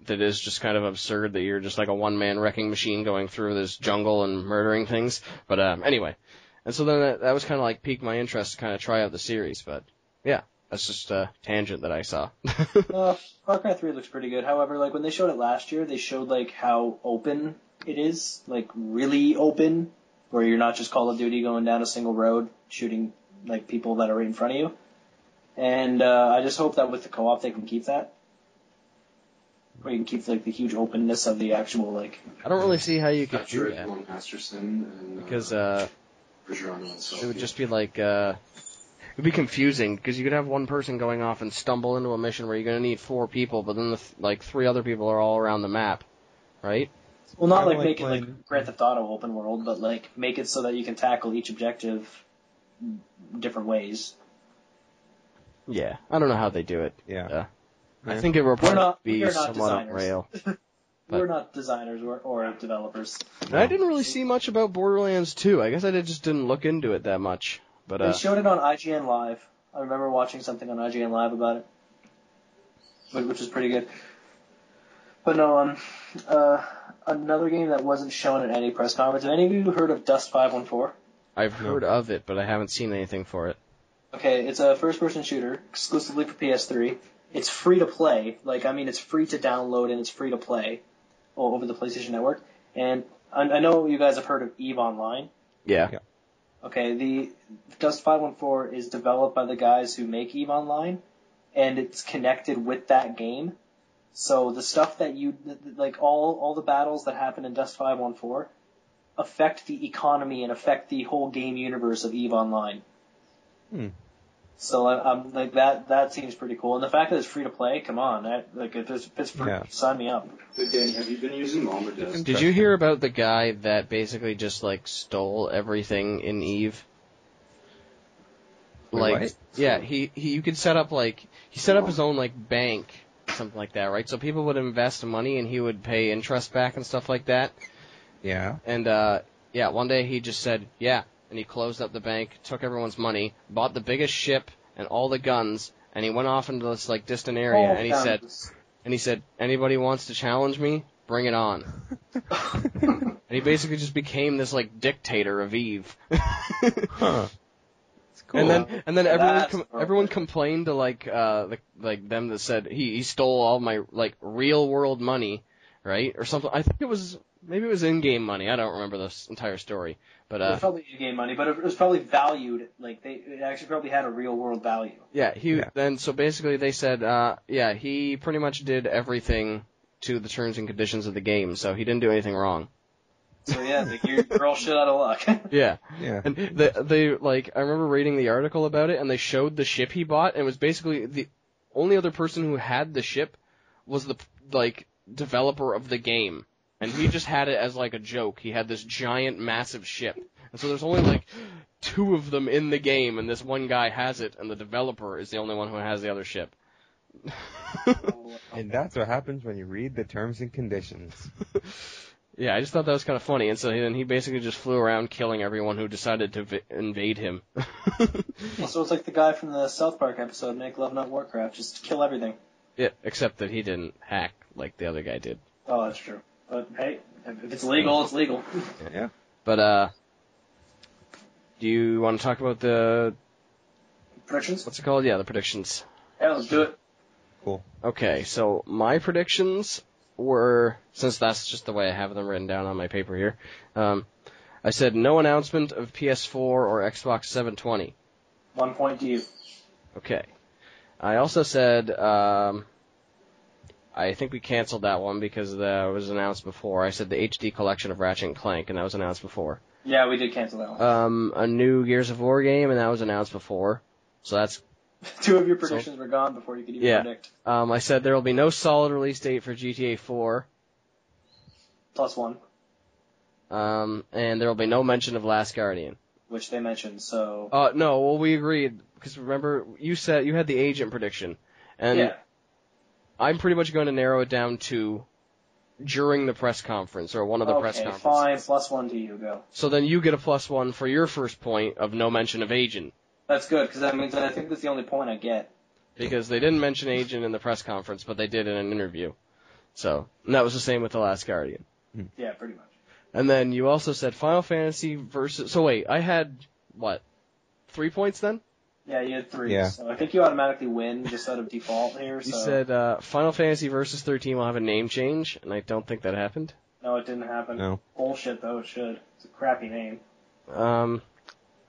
is just kind of absurd that you're just like a one-man wrecking machine going through this jungle and murdering things. But anyway, and so then that was kind of piqued my interest to kind of try out the series. But yeah, that's just a tangent that I saw. Far Cry 3 looks pretty good. However, when they showed it last year, they showed how open it is, really open, where you're not just Call of Duty going down a single road shooting people that are right in front of you. And I just hope that with the co-op they can keep that. Or you can keep the huge openness of the actual I don't really see how you could do that. Because it would just be it would be confusing because you could have one person going off and stumble into a mission where you're going to need 4 people, but then 3 other people are all around the map, right? Well, not Kinda like make it playing- like Grand Theft Auto open world, but like make it so that you can tackle each objective different ways. Yeah, I don't know how they do it. Yeah. I think it will probably we be are not somewhat on designers. rail. We're not designers or developers. And I didn't really see much about Borderlands 2. I guess I just didn't look into it that much. But They showed it on IGN Live. I remember watching something on IGN Live about it, which was pretty good. But no, another game that wasn't shown at any press conference. Have any of you heard of Dust 514? I've heard of it, but I haven't seen anything for it. Okay, it's a first-person shooter exclusively for PS3. It's free to play. It's free to download and it's free to play all over the PlayStation Network. And I know you guys have heard of EVE Online. Yeah. Okay, the Dust 514 is developed by the guys who make EVE Online, and it's connected with that game. So the stuff that all the battles that happen in Dust 514 affect the economy and affect the whole game universe of EVE Online. So I'm like that seems pretty cool. And the fact that it's free to play, come on, if it's free, sign me up. So Danny, have you been using Mom or Dust? Did you hear about the guy that basically just stole everything in EVE? What? Yeah, you could set up he set up his own bank, something like that, right? So people would invest money and he would pay interest back and stuff like that. Yeah. And one day he just said, yeah, and he closed up the bank, took everyone's money, bought the biggest ship and all the guns, and he went off into this distant area and he said, anybody wants to challenge me? Bring it on. And he basically just became this dictator of EVE. Huh. It's cool. And then everyone complained to them that said he stole all my real world money, right? Or something. I think maybe it was in-game money. I don't remember this entire story. But it was probably in-game money, but it was probably valued. It actually probably had a real world value. Yeah, then so basically they said he pretty much did everything to the terms and conditions of the game, so he didn't do anything wrong. So yeah, you're all shit out of luck. Yeah. Yeah. And they I remember reading the article about it, and they showed the ship he bought, and it was basically the only other person who had the ship was the developer of the game. And he just had it as a joke. He had this giant, massive ship. And so there's only 2 of them in the game, and this one guy has it, and the developer is the only one who has the other ship. And that's what happens when you read the terms and conditions. Yeah, I just thought that was kind of funny. And so then he basically just flew around killing everyone who decided to invade him. So it's like the guy from the South Park episode, Make Love Not Warcraft, just kill everything. Yeah, except that he didn't hack like the other guy did. Oh, that's true. But hey, if it's legal, it's legal. Yeah. But, do you want to talk about the... Predictions? What's it called? Yeah, the predictions. Yeah, let's do it. Cool. Okay, so my predictions were, since that's just the way I have them written down on my paper here, I said no announcement of PS4 or Xbox 720. 1 point to you. Okay. I also said, I think we canceled that one because that was announced before. I said the HD collection of Ratchet and Clank, and that was announced before. Yeah, we did cancel that one. A new Gears of War game, and that was announced before. So that's... 2 of your predictions were gone before you could even predict. I said there will be no solid release date for GTA 4. +1. And there will be no mention of Last Guardian. Which they mentioned, so... No, well, we agreed, because remember, you said you had the agent prediction. And yeah. I'm pretty much going to narrow it down to during the press conference, or one of the press conferences. Okay, fine, +1 to you, go. So then you get a +1 for your first point of no mention of agent. That's good, because that means I think that's the only point I get. Because they didn't mention agent in the press conference, but they did in an interview. So, and that was the same with The Last Guardian. Yeah, pretty much. And then you also said Final Fantasy versus... So wait, I had, 3 points then? Yeah, you had 3. Yeah. So I think you automatically win just out of default here. You so. said Final Fantasy versus 13 will have a name change, and I don't think that happened. No, it didn't happen. No. Bullshit, though, it should. It's a crappy name.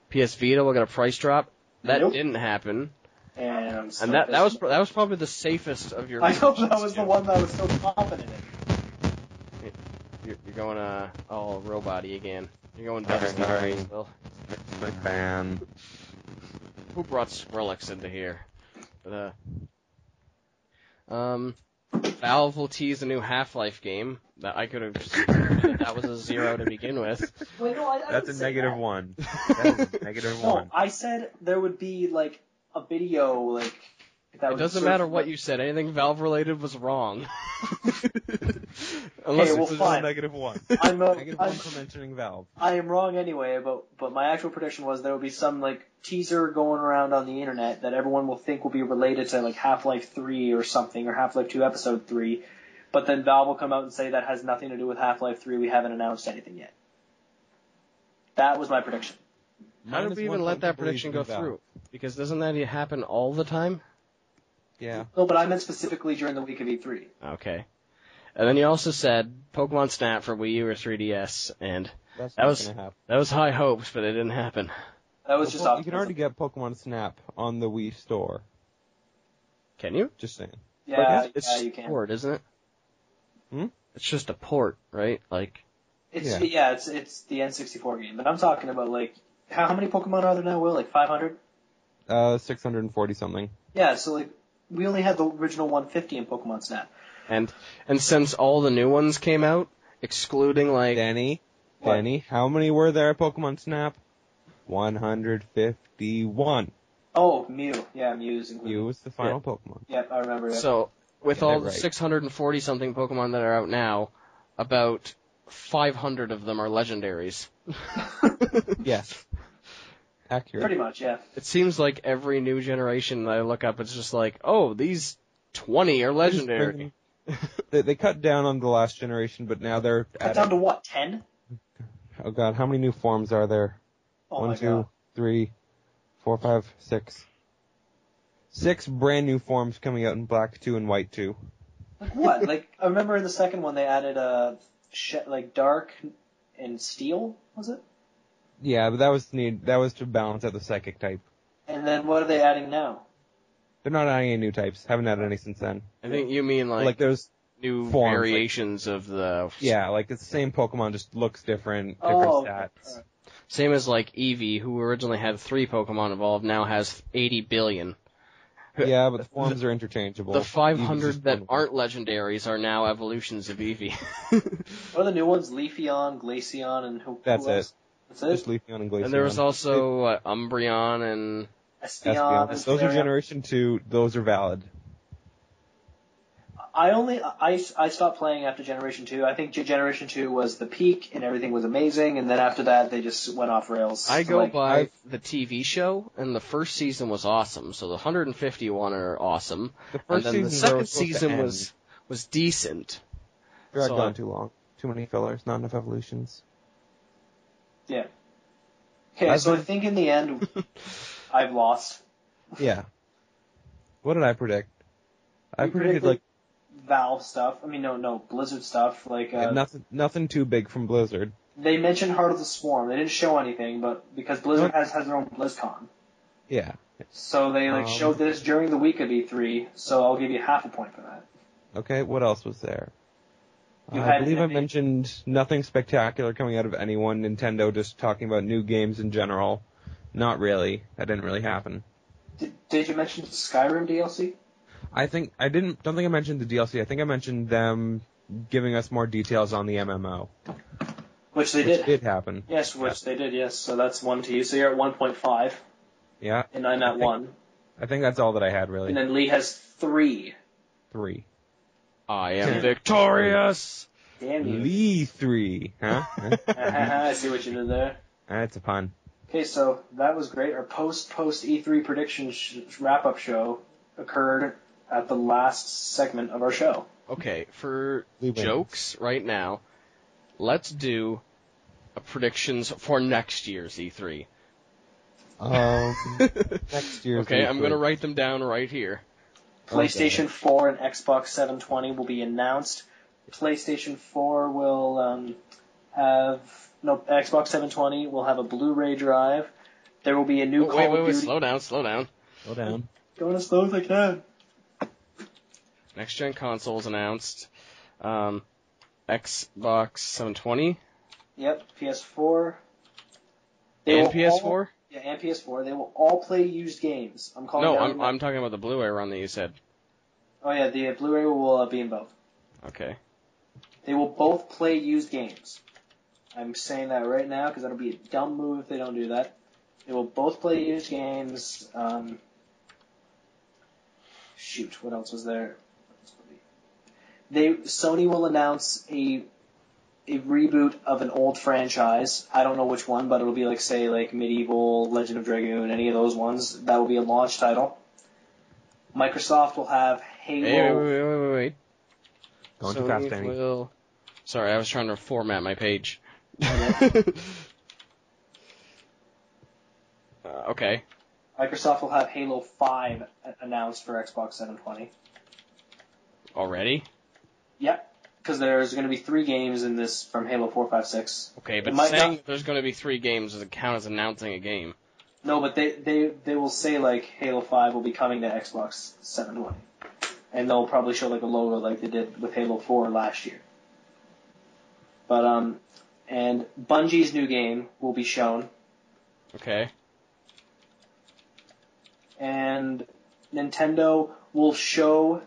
PS Vita will get a price drop. That Nope. didn't happen. And That was probably the safest of your... I know that was the one that I was so confident in. You're going all robot-y again. You're going Sorry. Well, Big fan. who brought Skrillex into here? But, Valve will tease a new Half-Life game. I could have that was a 0 to begin with. Wait, no, I That's a didn't say negative that. 1. That is a negative No, 1. I said there would be like a video like that. It doesn't matter what you said. Anything Valve related was wrong. Unless well, this is fine. a negative 1. Negative 1 for mentioning Valve. I am wrong anyway, but my actual prediction was there will be some like teaser going around on the internet that everyone will think will be related to like Half-Life 3 or something, or Half-Life 2 Episode 3, but then Valve will come out and say that has nothing to do with Half-Life 3, we haven't announced anything yet. That was my prediction. How did we even let that prediction go through? Because doesn't that happen all the time? Yeah. No, but I meant specifically during the week of E3. Okay. And then you also said Pokemon Snap for Wii U or 3DS, and That's that not was gonna happen. that was high hopes, but it didn't happen. That was just optimism. You can already get Pokemon Snap on the Wii store. Can you? Just saying. Yeah, it's yeah, you just a can. port, isn't it? Hmm? It's just a port, right? Like, It's Yeah. it's the N64 game, but I'm talking about like how many Pokemon are there now? Will like 500? 640 something. Yeah, so like we only had the original 150 in Pokemon Snap. and since all the new ones came out, excluding like Danny, What? how many were there at Pokemon Snap? 151. Oh, Mew. Yeah, Mew's included. Mew was the final Pokemon. Yep, I remember. Yep. so with Get all it the right. 640 something Pokemon that are out now, about 500 of them are legendaries. Yes. Accurate. Pretty much, yeah. It seems like every new generation that I look up, it's just like, oh, these 20 are legendary. They cut down on the last generation, but now they're Cut at down to what, 10? oh god, how many new forms are there? Oh 1, my 2, god. 3, 4, 5, 6. 6 brand new forms coming out in Black 2 and White 2. Like what? Like, I remember in the second one they added like Dark and Steel, was it? Yeah, but that was to balance out the psychic type. And then what are they adding now? They're not adding any new types. Haven't added any since then. I think you mean like there's new forms, variations of the... yeah, like it's the same Pokemon, just looks different Oh, stats. okay. Same as like Eevee, who originally had 3 Pokemon involved, now has 80 billion. Yeah, but the forms are interchangeable. The Eevee's 500 just that one. aren't legendaries are now evolutions of Eevee. What are the new ones? Leafeon, Glaceon, and who That's else? That's it? Just Leafeon and Glaceon. And there was also Umbreon and... Espeon. Espeon. and Those are Flareon. Generation 2. Those are valid. I stopped playing after Generation 2. I think Generation 2 was the peak and everything was amazing, and then after that they just went off rails. I So, go like, by the TV show, and the first season was awesome, so the 151 are awesome. The And first then the season second season was decent. dragged so on too long. Too many fillers, not enough evolutions. Yeah. Okay, so I think in the end, I've lost. Yeah. What did I predict? I You predicted predicted like Valve stuff. I mean, no, Blizzard stuff. Like nothing too big from Blizzard. they mentioned Heart of the Swarm. They didn't show anything, but because Blizzard has their own BlizzCon, Yeah. so they showed this during the week of E3. So I'll give you half a point for that. Okay, what else was there? You I had believe I Nintendo- mentioned nothing spectacular coming out of anyone. Nintendo just talking about new games in general. Not really. That didn't really happen. Did you mention Skyrim DLC? I don't think I mentioned the DLC. I think I mentioned them giving us more details on the MMO. Which they Which did. did happen. Yes, which they did, yes. So that's 1 to you. So you're at 1.5, Yeah. and I'm at 1. I think that's all that I had, really. And then Lee has 3. 3. I am victorious! Damn you. Lee 3. Huh? I see what you did there. That's a pun. Okay, so that was great. Our post E3 prediction wrap-up show occurred at the last segment of our show. Okay, for We win. jokes right now, let's do predictions for next year's E3. Next year's Okay, I'm E3. going to write them down right here. PlayStation 4 and Xbox 720 will be announced. PlayStation 4 will Xbox 720 will have a Blu-ray drive. There will be a new Call of Duty. Slow down. Slow down. Going as slow as I can. Next gen consoles announced. Xbox 720 Yep, PS4. and PS4. Yeah, and PS4. They will all play used games. I'm calling. No, down I'm talking about the Blu-ray run that you said. Oh yeah, the Blu-ray will be in both. Okay. They will both play used games. I'm saying that right now because that'll be a dumb move if they don't do that. They will both play used games. Shoot, what else was there? Sony will announce a reboot of an old franchise. I don't know which one, but it'll be like, say, like Medieval, Legend of Dragoon, any of those ones. That will be a launch title. Microsoft will have Halo. Hey, wait. Going too fast, Danny. Sorry, I was trying to format my page. Okay. Microsoft will have Halo 5 announced for Xbox 720. Already? Yep. Because there's going to be 3 games in this from Halo 4, 5, 6. Okay, but saying there's going to be 3 games doesn't count as announcing a game. No, but they will say, like, Halo 5 will be coming to Xbox 720. And they'll probably show, like, a logo like they did with Halo 4 last year. But, and Bungie's new game will be shown. Okay. And Nintendo will show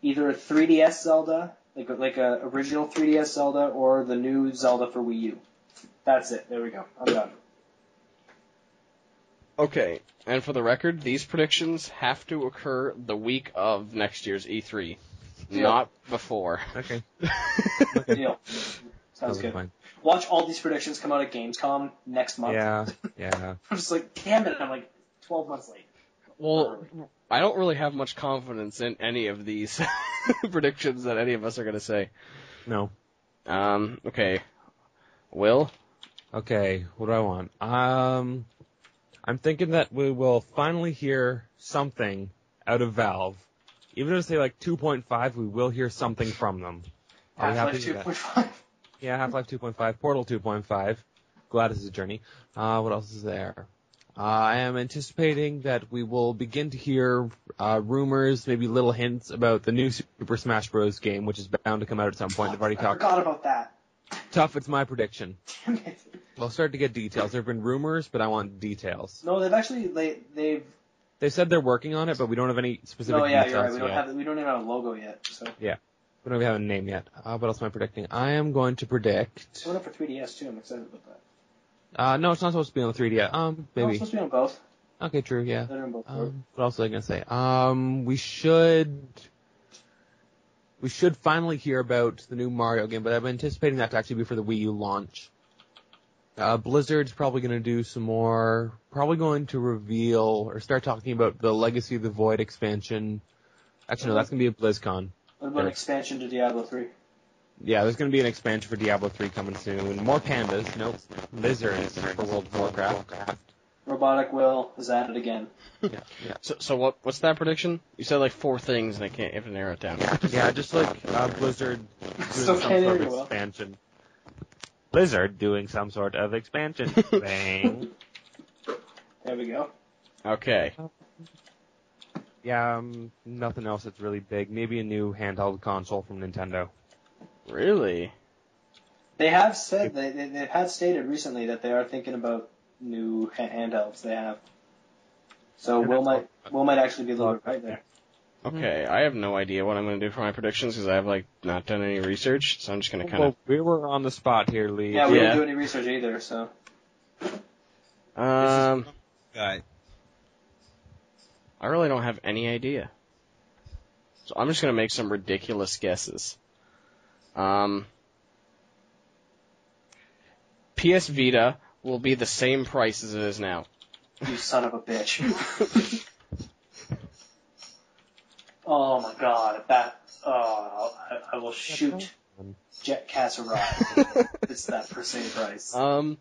either a 3DS Zelda, like a original 3DS Zelda, or the new Zelda for Wii U. That's it. There we go. I'm done. Okay, and for the record, these predictions have to occur the week of next year's E3, not before. Okay. Deal. Sounds good. Fine. Watch all these predictions come out at Gamescom next month. Yeah. I'm just like, damn it, I'm like 12 months late. Well, I don't really have much confidence in any of these predictions that any of us are going to say. No. Okay. Will? Okay, what do I want? I'm thinking that we will finally hear something out of Valve. Even if they say like 2.5, we will hear something from them. Half-Life 2.5? Yeah, Half-Life 2.5, Portal 2.5, Gladys' Journey. What else is there? I am anticipating that we will begin to hear rumors, maybe little hints about the new Super Smash Bros. Game, which is bound to come out at some point. They've already talked. I forgot about that. Tough, it's my prediction. Damn it. We'll start to get details. There have been rumors, but I want details. No, they've actually, they've... They said they're working on it, but we don't have any specific details yet. You're right. We don't even have a logo yet, so... Yeah. We don't even have a name yet. What else am I predicting? I am going to predict... It's going up for 3DS, too. I'm excited about that. No, it's not supposed to be on the 3DS. Maybe. No, it's supposed to be on both. Okay, true, yeah. They're on both. What else was I going to say? We should finally hear about the new Mario game, but I'm anticipating that to actually be for the Wii U launch. Blizzard's probably going to do some more, probably going to reveal or start talking about the Legacy of the Void expansion. Actually, no, that's going to be at BlizzCon. What about an expansion to Diablo 3? Yeah, there's going to be an expansion for Diablo 3 coming soon. More pandas. Nope. Lizards for World of Warcraft. Robotic Will is at it again. Yeah. So what's that prediction? You said like 4 things, and you have to narrow it down. Yeah, just like Blizzard doing Still some can't sort hear of you, Will. expansion. Blizzard doing some sort of expansion thing. There we go. Okay. Yeah, nothing else that's really big. Maybe a new handheld console from Nintendo. Really? They have said they've had stated recently that they are thinking about new handhelds. They have. So Will might actually be a little bit right there. Okay, I have no idea what I'm going to do for my predictions because I have not done any research, so I'm just going to kind of. Well, we were on the spot here, Lee. Yeah, we didn't do any research either, so. Guy. I really don't have any idea. So I'm just going to make some ridiculous guesses. PS Vita will be the same price as it is now. You son of a bitch. Oh my god, I will shoot Jet Casserole. It's that per se price. I'm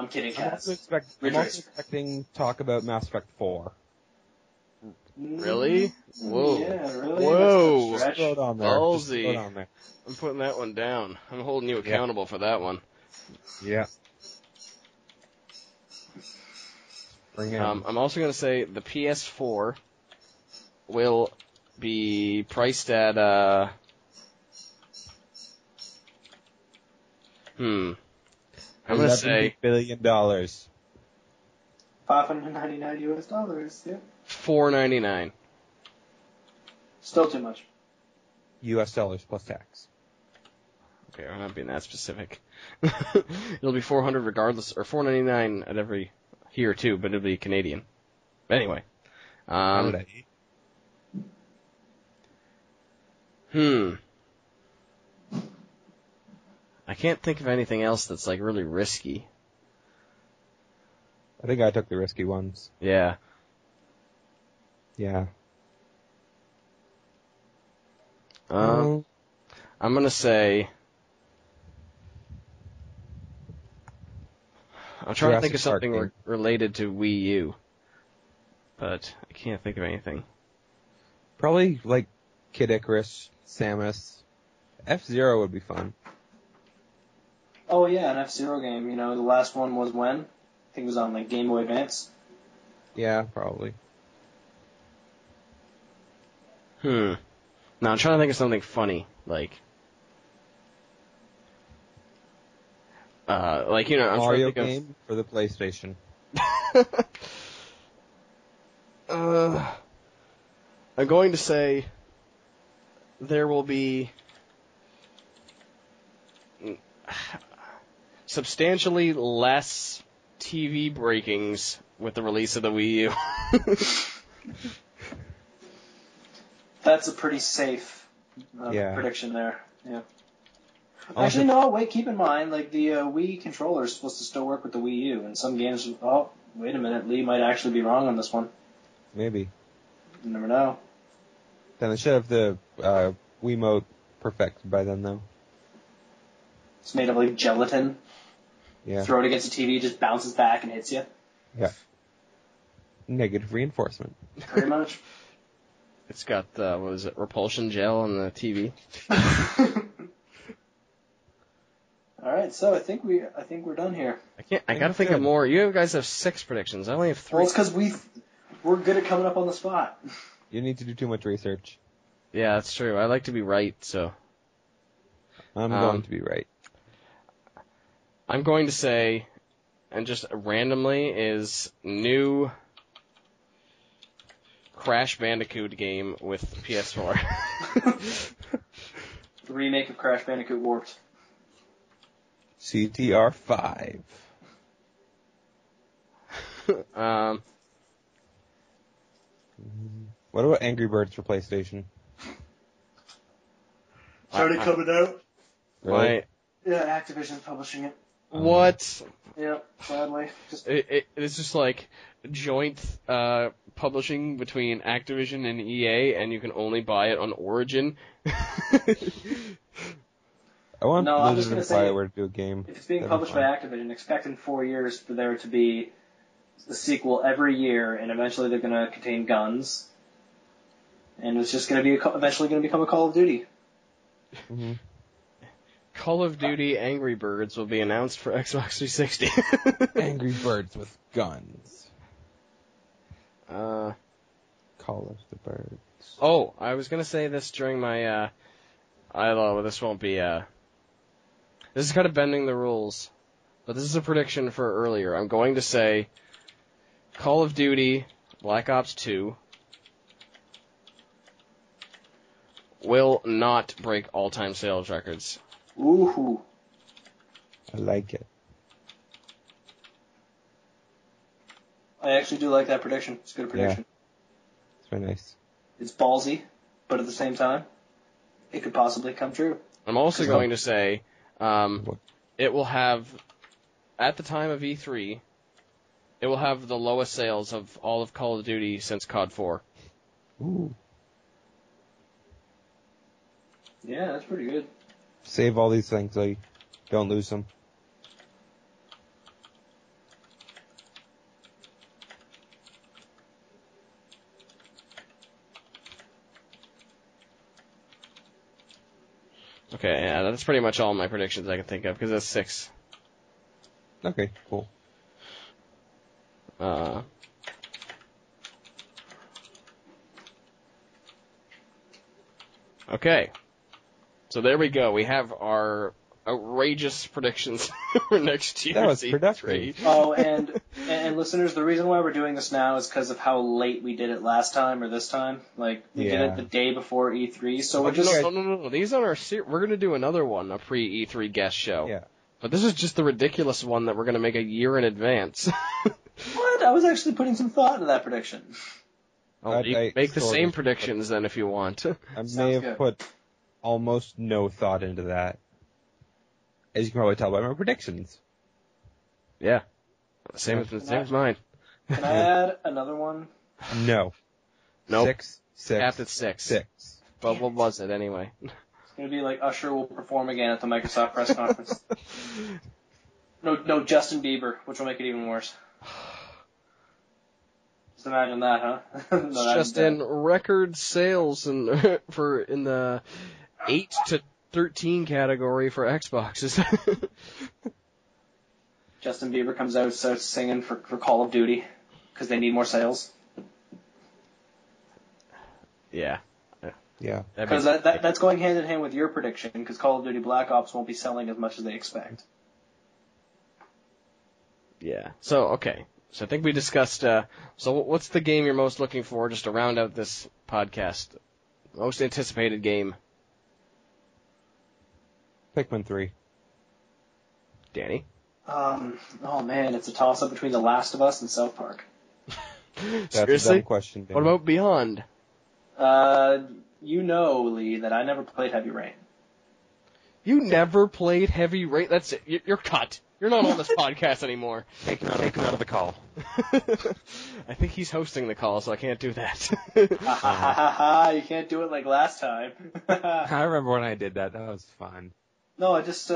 kidding, Cass. I'm also expecting talk about Mass Effect 4. Really? Whoa. Yeah, really? Whoa. Throw it on there. Ballsy. Throw it on there. I'm putting that one down. I'm holding you accountable for that one. Yeah. Bring it I'm also going to say the PS4 will be priced at, I'm going to say $11 billion. $599 US, yeah. $4.99. Still too much. US dollars plus tax. Okay, I'm not being that specific. It'll be $400 regardless, or $499 at every here too, but it'll be Canadian. Anyway, I can't think of anything else that's like really risky. I think I took the risky ones. Yeah. Yeah. I'm gonna say. I'm trying to think of something related to Wii U, but I can't think of anything. Probably like Kid Icarus, Samus. F-Zero would be fun. Oh yeah, an F-Zero game. You know, the last one was when? I think it was on like Game Boy Advance. Yeah, probably. No, I'm trying to think of something funny, like I'm Mario trying to think game for the PlayStation. I'm going to say there will be substantially less TV breakings with the release of the Wii U. That's a pretty safe prediction there. Yeah. Also, Actually, no. Wait. Keep in mind, like the Wii controller is supposed to still work with the Wii U, and some games. Oh, wait a minute. Lee might actually be wrong on this one. Maybe. You never know. Then they should have the Wiimote perfected by then, though. It's made of like gelatin. Yeah. Throw it against the TV, it just bounces back and hits you. Yeah. Negative reinforcement. Pretty much. It's got repulsion gel on the TV. All right, so I think we're done here. I gotta think of more. You guys have 6 predictions. I only have 3. Well, it's because we're good at coming up on the spot. You need to do too much research. Yeah, that's true. I like to be right, so. I'm going to be right. I'm going to say, and just randomly, is new Crash Bandicoot game with PS4. The remake of Crash Bandicoot Warped. CTR 5. What about Angry Birds for PlayStation? It's already coming out. Right. Yeah, Activision's publishing it. What? Yeah, sadly. It's just like joint publishing between Activision and EA, and you can only buy it on Origin. I want Blizzard and BioWare to do a game. If it's being published by Activision, expect in 4 years for there to be a sequel every year, and eventually they're going to contain guns, and it's just going to be eventually going to become a Call of Duty. Mm-hmm. Call of Duty Angry Birds will be announced for Xbox 360. Angry Birds with guns. Call of the Birds. Oh, I was going to say this during my, this won't be, this is kind of bending the rules, but this is a prediction for earlier. I'm going to say Call of Duty Black Ops 2 will not break all-time sales records. Ooh. I like it. I actually do like that prediction. It's a good prediction. Yeah. It's very nice. It's ballsy, but at the same time, it could possibly come true. I'm also going to say it will have, at the time of E3, it will have the lowest sales of all of Call of Duty since COD 4. Ooh. Yeah, that's pretty good. Save all these things so you don't lose them. Okay, yeah, that's pretty much all my predictions I can think of, because that's 6. Okay, cool. Okay. So there we go. We have our outrageous predictions for next year's That was E3. productive. Oh, and listeners, the reason why we're doing this now is because of how late we did it last time or this time. Like, we did it the day before E3, so we're just... No. These on our we're going to do another one, a pre-E3 guest show. Yeah. But this is just the ridiculous one that we're going to make a year in advance. What? I was actually putting some thought into that prediction. Oh, you can make the same predictions then if you want. I may have put almost no thought into that. As you can probably tell by my predictions. Yeah. Same as mine. Can I add another one? No. Nope. 6. Capped at 6. 6. But what was it anyway? It's going to be like Usher will perform again at the Microsoft press conference. No, Justin Bieber, which will make it even worse. Just imagine that, huh? It's just in record sales in the 8 to 13 category for Xboxes. Justin Bieber comes out and starts singing for Call of Duty because they need more sales. Yeah. Yeah. Because that's going hand in hand with your prediction, because Call of Duty Black Ops won't be selling as much as they expect. Yeah. So, okay. So I think we discussed, so what's the game you're most looking for, just to round out this podcast? Most anticipated game? Pikmin 3. Danny? Oh man, it's a toss-up between The Last of Us and South Park. That's Seriously? a dumb question, Dan. What about Beyond? You know, Lee, that I never played Heavy Rain. You never played Heavy Rain? That's it. You're cut. You're not on this podcast anymore. Take him out of the call. I think he's hosting the call, so I can't do that. Ha ha ha ha! You can't do it like last time. I remember when I did that. That was fun. No, I just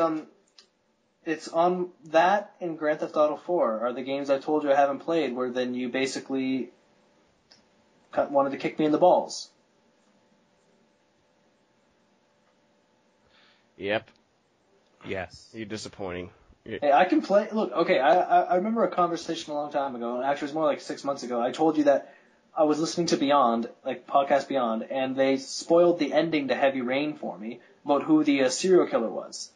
it's on that and Grand Theft Auto 4 are the games I told you I haven't played, where then you basically wanted to kick me in the balls. Yep. Yes. You're disappointing. Hey, I can play. Look, okay, I remember a conversation a long time ago, and actually it was more like 6 months ago. I told you that I was listening to Beyond, like Podcast Beyond, and they spoiled the ending to Heavy Rain for me about who the serial killer was.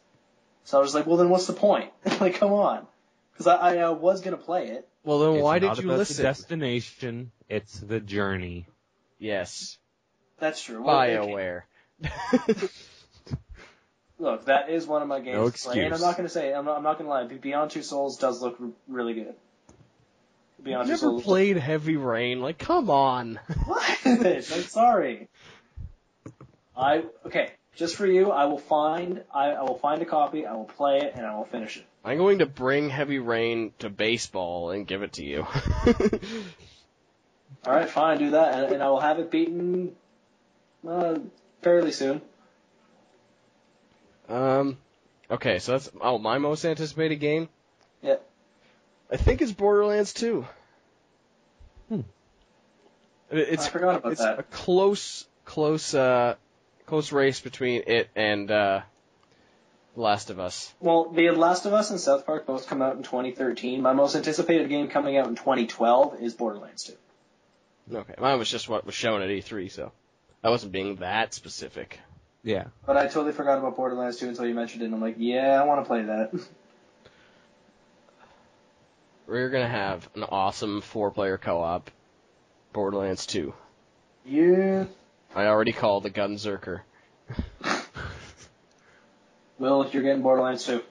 So I was like, well, then what's the point? Like, come on. Because I was going to play it. Well, then why did It's you not about listen? the destination, it's the journey. Yes. That's true. Well, BioWare. Look, that is one of my games. No to play. And I'm excuse. not going to say, I'm not going to lie, Beyond Two Souls does look really good. Beyond Two Never Souls. played Heavy Rain. Like, come on. What? I'm sorry. Okay, just for you, I will find a copy, I will play it, and I will finish it. I'm going to bring Heavy Rain to baseball and give it to you. Alright, fine, do that, and I will have it beaten fairly soon. Okay, so that's my most anticipated game. Yeah. I think it's Borderlands 2. I forgot about that. A close race between it and Last of Us. Well, The Last of Us and South Park both come out in 2013. My most anticipated game coming out in 2012 is Borderlands 2. Okay, mine was just what was shown at E3, so I wasn't being that specific. Yeah. But I totally forgot about Borderlands 2 until you mentioned it, and I'm like, yeah, I want to play that. We're gonna have an awesome 4-player co-op, Borderlands 2. Yeah. I already called the Gunzerker. Will, you're getting Borderlands 2.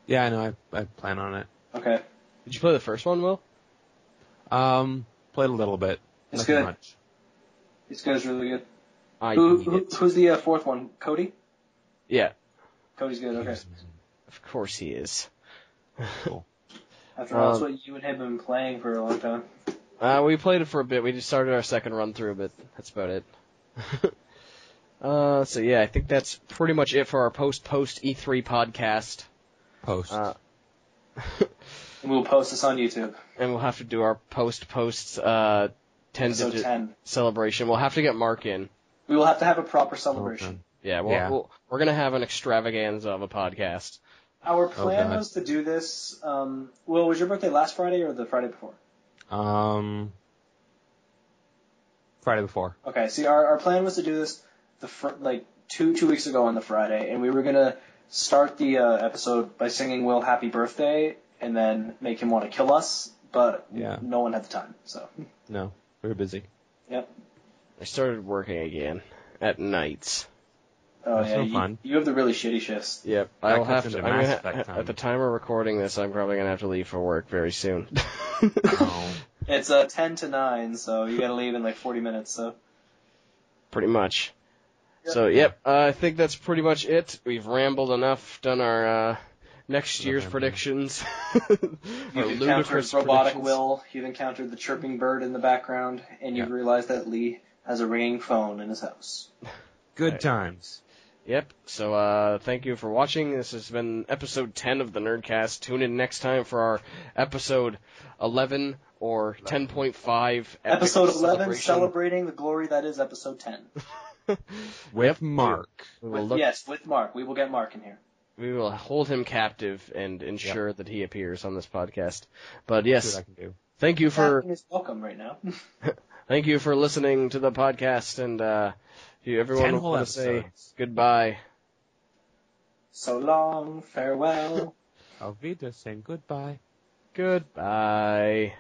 Yeah, I know. I plan on it. Okay. Did you play the first one, Will? Played a little bit. It's Nothing good. much. It's good. It's really good. I need it. Who's the fourth one? Cody? Yeah, Cody's good, okay. of course he is. Cool. After all, that's what you and him have been playing for a long time. We played it for a bit. We just started our second run through, but that's about it. So yeah, I think that's pretty much it for our post E3 podcast. Post. And we'll post this on YouTube. And we'll have to do our post 10-digit 10. celebration. We'll have to get Mark in. We will have to have a proper celebration. Okay. Yeah, we're gonna have an extravaganza of a podcast. Our plan God. was to do this. Will, was your birthday last Friday or the Friday before? Friday before. Okay, see, our plan was to do this two weeks ago on the Friday, and we were gonna start the episode by singing Will Happy Birthday and then make him want to kill us, but no one had the time, so. No, we were busy. Yep. I started working again at nights. Oh, That's no fun. You have the really shitty shifts. Yep, I'll have to. At the time of recording this, I'm probably gonna have to leave for work very soon. Oh. It's 10 to 9, so you gotta leave in like 40 minutes, so. Pretty much. Yep. So, I think that's pretty much it. We've rambled enough, done our next year's predictions. You've encountered Robotic Will, you've encountered the chirping bird in the background, and you've realized that Lee has a ringing phone in his house. Good times. Yep, so thank you for watching. This has been episode 10 of the Nerdcast. Tune in next time for our episode 11 or 10.5. Episode 11, celebrating the glory that is episode 10. With Mark. Yes, with Mark. We will get Mark in here. We will hold him captive and ensure that he appears on this podcast. But yes, thank you for... He's welcome right now. Thank you for listening to the podcast, and everyone want to say goodbye. So long, farewell. Auf Wiedersehen, goodbye. Goodbye.